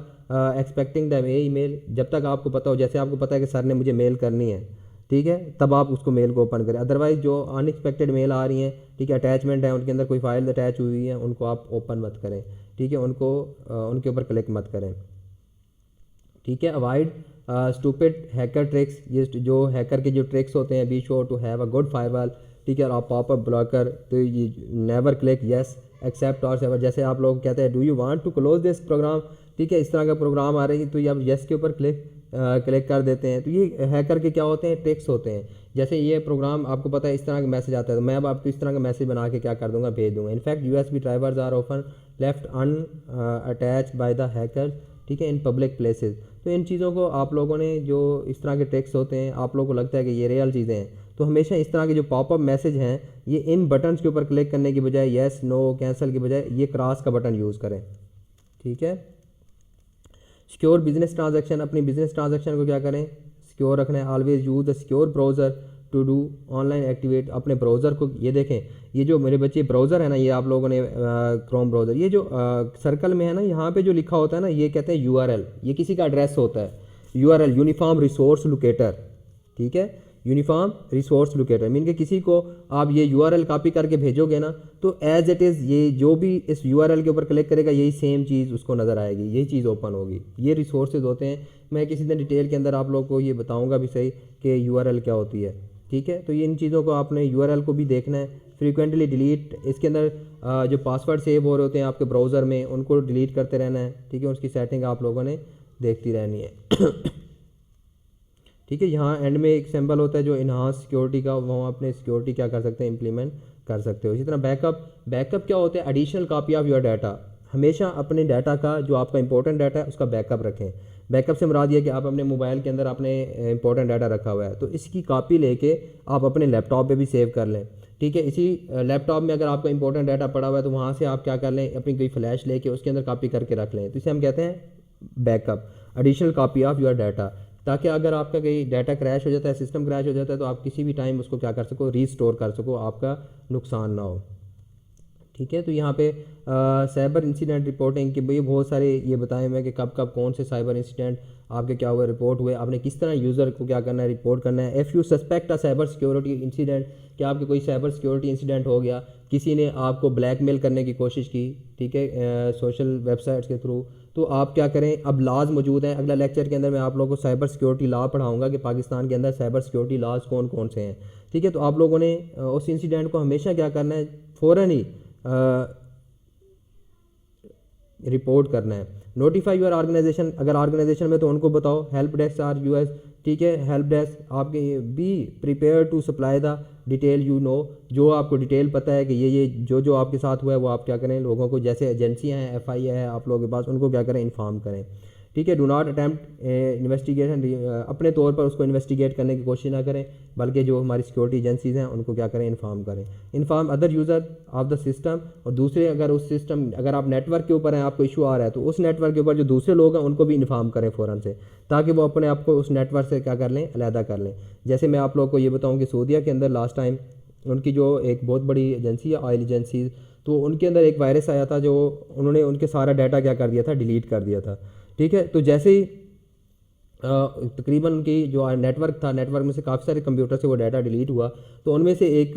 expecting the email, जब तक आपको पता हो, जैसे आपको पता है कि सर ने मुझे मेल करनी है, ठीक है, तब आप उसको मेल को ओपन करें। अदरवाइज़ जो अनएक्सपेक्टेड मेल आ रही हैं, ठीक है, अटैचमेंट है, उनके अंदर कोई फाइल अटैच हुई है, उनको आप ओपन मत करें, ठीक है, उनको उनके ऊपर क्लिक मत करें, ठीक है। अवॉइड स्टूपिड हैकर ट्रिक्स, ये जो हैकर के जो ट्रिक्स होते हैं, be sure to have a good firewall, ठीक है, और आप पॉपअप ब्लॉकर, तो ये नेवर क्लिक यस एक्सेप्ट और सेवर, जैसे आप लोग कहते हैं do you want to close this program, ठीक है, इस तरह का प्रोग्राम आ रही है तो ये आप यस के ऊपर क्लिक कर देते हैं। तो ये हैकर के क्या होते हैं, ट्रिक्स होते हैं। जैसे ये प्रोग्राम आपको पता है इस तरह का मैसेज आता है, तो मैं अब आपको इस तरह का मैसेज बना के क्या कर दूंगा, भेज दूंगा। In fact USB drivers are often left attach by the hacker, ठीक है, इन पब्लिक प्लेसेस। तो इन चीज़ों को आप लोगों ने, जो इस तरह के ट्रिक्स होते हैं, आप लोगों को लगता है कि ये रियल चीज़ें हैं, तो हमेशा इस तरह के जो पॉपअप मैसेज हैं, ये इन बटन्स के ऊपर क्लिक करने की बजाय, येस नो कैंसिल की बजाय, ये क्रॉस का बटन यूज़ करें, ठीक है। सिक्योर बिजनेस ट्रांजैक्शन, अपनी बिजनेस ट्रांजैक्शन को क्या करें, सिक्योर रखना है। Always use the secure browser to do online activate, अपने ब्राउज़र को, ये देखें, ये जो मेरे बच्चे ब्राउज़र है ना, ये आप लोगों ने क्रोम ब्राउज़र, ये जो सर्कल में है ना, यहाँ पे जो लिखा होता है ना, ये कहते हैं यूआरएल, ये किसी का एड्रेस होता है, यूआरएल यूनिफॉर्म रिसोर्स लोकेटर, ठीक है, यूनिफॉर्म रिसोर्स लोकेटर मीन के किसी को आप ये यूआरएल कॉपी करके भेजोगे ना, तो एज इट इज़ ये जो भी इस यूआरएल के ऊपर क्लिक करेगा, यही सेम चीज़ उसको नज़र आएगी, यही चीज़ ओपन होगी। ये रिसोर्सेज होते हैं, मैं किसी दिन डिटेल के अंदर आप लोग को ये बताऊंगा भी सही कि यूआरएल क्या होती है, ठीक है। तो ये इन चीज़ों को आपने यूआरएल को भी देखना है, फ्रीक्वेंटली डिलीट, इसके अंदर जो पासवर्ड सेव हो रहे होते हैं आपके ब्राउज़र में, उनको डिलीट करते रहना है, ठीक है, उसकी सेटिंग आप लोगों ने देखती रहनी है। ठीक है, यहाँ एंड में एक सिंबल होता है जो इन्हांस सिक्योरिटी का, वहाँ अपने सिक्योरिटी क्या कर सकते हैं, इंप्लीमेंट कर सकते हो। इसी तरह बैकअप क्या होता है, additional copy of your data, हमेशा अपने डाटा का, जो आपका इंपॉर्टेंट डाटा है उसका बैकअप रखें। बैकअप से मुराद ये कि आप अपने मोबाइल के अंदर आपने इंपॉर्टेंट डाटा रखा हुआ है, तो इसकी कॉपी लेके आप अपने लैपटॉप पे भी सेव कर लें, ठीक है। इसी लैपटॉप में अगर आपका इंपॉर्टेंट डाटा पड़ा हुआ है, तो वहाँ से आप क्या कर लें, अपनी कोई फ्लैश लेके उसके अंदर कॉपी करके रख लें, तो इसे हम कहते हैं backup, additional copy of your data, ताकि अगर आपका कहीं डाटा क्रैश हो जाता है, सिस्टम क्रैश हो जाता है, तो आप किसी भी टाइम उसको क्या कर सको, रीस्टोर कर सको, आपका नुकसान ना हो, ठीक है। तो यहाँ पे साइबर इंसिडेंट रिपोर्टिंग के भाई बहुत सारे ये बताए हुए हैं कि कब कब कौन से साइबर इंसिडेंट आपके क्या हुए, रिपोर्ट हुए, आपने किस तरह यूज़र को क्या करना है, रिपोर्ट करना है। If you suspect a cyber security incident, कि आपके कोई साइबर सिक्योरिटी इंसिडेंट हो गया, किसी ने आपको ब्लैकमेल करने की कोशिश की, ठीक है, सोशल वेबसाइट्स के थ्रू, तो आप क्या करें, अब लॉज मौजूद हैं। अगला लेक्चर के अंदर मैं आप लोगों को साइबर सिक्योरिटी लॉ पढ़ाऊंगा कि पाकिस्तान के अंदर साइबर सिक्योरिटी लॉज कौन कौन से हैं, ठीक है। तो आप लोगों ने उस इंसिडेंट को हमेशा क्या करना है, फ़ौरन ही रिपोर्ट करना है। नोटिफाई योर ऑर्गेनाइजेशन, अगर ऑर्गेनाइजेशन में तो उनको बताओ, हेल्प डेस्क आर यूएस, ठीक है, हेल्प डेस्क आपके, be prepare to supply the detail you know, जो आपको डिटेल पता है कि ये जो आपके साथ हुआ है वो आप क्या करें, लोगों को, जैसे एजेंसियां हैं, एफआई है आप लोगों के पास, उनको क्या करें, इन्फॉर्म करें, ठीक है। डू नॉट अटैम्प्ट इन्वेस्टिगेशन, अपने तौर पर उसको इन्वेस्टिगेट करने की कोशिश ना करें, बल्कि जो हमारी सिक्योरिटी एजेंसीज़ हैं उनको क्या करें, इन्फॉर्म करें। Inform other user of the system, और दूसरे अगर उस सिस्टम, अगर आप नेटवर्क के ऊपर हैं, आपको इशू आ रहा है, तो उस नेटवर्क के ऊपर जो दूसरे लोग हैं उनको भी इन्फॉर्म करें फ़ौरन से, ताकि वो अपने आप को उस नेटवर्क से क्या कर लें, अलहदा कर लें। जैसे मैं आप लोगों को ये बताऊँ कि सऊदीया के अंदर लास्ट टाइम उनकी जो एक बहुत बड़ी एजेंसी है, ऑयल एजेंसी, तो उनके अंदर एक वायरस आया था, जो उन्होंने उनके सारा डाटा क्या कर दिया था, डिलीट कर दिया था। ठीक है। तो जैसे ही तकरीबन उनकी जो नेटवर्क था, नेटवर्क में से काफ़ी सारे कंप्यूटर से वो डाटा डिलीट हुआ, तो उनमें से एक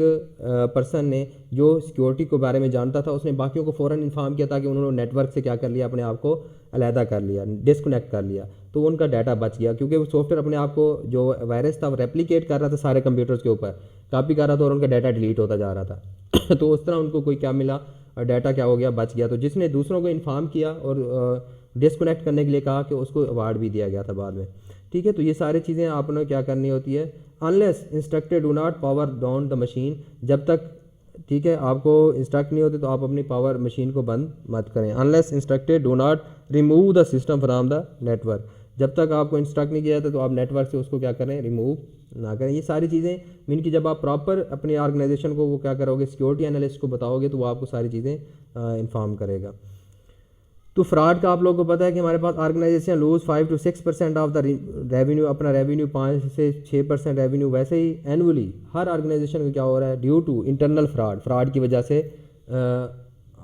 पर्सन ने जो सिक्योरिटी के बारे में जानता था, उसने बाकियों को फ़ौरन इन्फॉर्म किया, ताकि उन्होंने नेटवर्क से क्या कर लिया, अपने आप को अलहदा कर लिया, डिस्कनेक्ट कर लिया, तो उनका डाटा बच गया। क्योंकि वो सॉफ्टवेयर अपने आप को, जो वायरस था, वो रेप्लिकेट कर रहा था सारे कंप्यूटर्स के ऊपर, कॉपी कर रहा था, और उनका डाटा डिलीट होता जा रहा था। तो उस तरह उनको कोई क्या मिला, डाटा क्या हो गया, बच गया। तो जिसने दूसरों को इन्फॉर्म किया और डिस्कनेक्ट करने के लिए कहा, कि उसको अवार्ड भी दिया गया था बाद में। ठीक है। तो ये सारी चीज़ें आपने क्या करनी होती है, unless instructed do not power down the machine, जब तक, ठीक है, आपको इंस्ट्रक्ट नहीं होते तो आप अपनी पावर मशीन को बंद मत करें। Unless instructed do not remove the system from the network, जब तक आपको इंस्ट्रक्ट नहीं किया जाता तो आप नेटवर्क से उसको क्या करें, रिमूव ना करें। ये सारी चीज़ें मीन कि जब आप प्रॉपर अपनी ऑर्गेनाइजेशन को वो क्या करोगे, सिक्योरिटी एनालिस्ट को बताओगे, तो वो आपको सारी चीज़ें इन्फॉर्म करेगा। तो फ्रॉड का आप लोगों को पता है कि हमारे पास organization lose 5 to 6% of the revenue, अपना रेवेन्यू 5 से 6% रेवेन्यू। वैसे ही एनुअली हर ऑर्गेनाइजेशन को क्या हो रहा है, ड्यू टू इंटरनल फ्रॉड की वजह से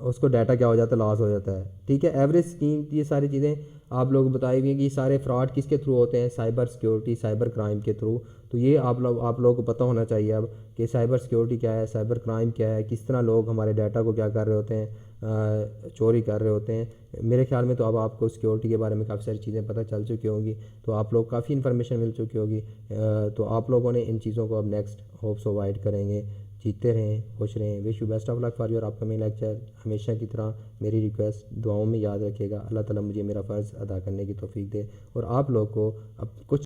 उसको डाटा क्या हो जाता है, लॉस हो जाता है। ठीक है। एवरेज स्कीम, ये सारी चीज़ें आप लोग बताई हुई हैं कि ये सारे फ्रॉड किसके थ्रू होते हैं, साइबर सिक्योरिटी, साइबर क्राइम के थ्रू। तो ये आप लोगों को पता होना चाहिए अब कि साइबर सिक्योरिटी क्या है, साइबर क्राइम क्या है, किस तरह लोग हमारे डाटा को क्या कर रहे होते हैं, चोरी कर रहे होते हैं। मेरे ख्याल में तो अब आपको सिक्योरिटी के बारे में काफ़ी सारी चीज़ें पता चल चुकी होंगी, तो आप लोग काफ़ी इन्फॉर्मेशन मिल चुकी होगी। तो आप लोगों ने इन चीज़ों को अब नेक्स्ट होप्स अवॉइड करेंगे। जीतते रहें, खुश रहें। Wish you best of luck for your upcoming lecture. हमेशा की तरह मेरी रिक्वेस्ट दुआओं में याद रखिएगा। अल्लाह ताला मुझे मेरा फ़र्ज़ अदा करने की तौफीक दे, और आप लोग को अब कुछ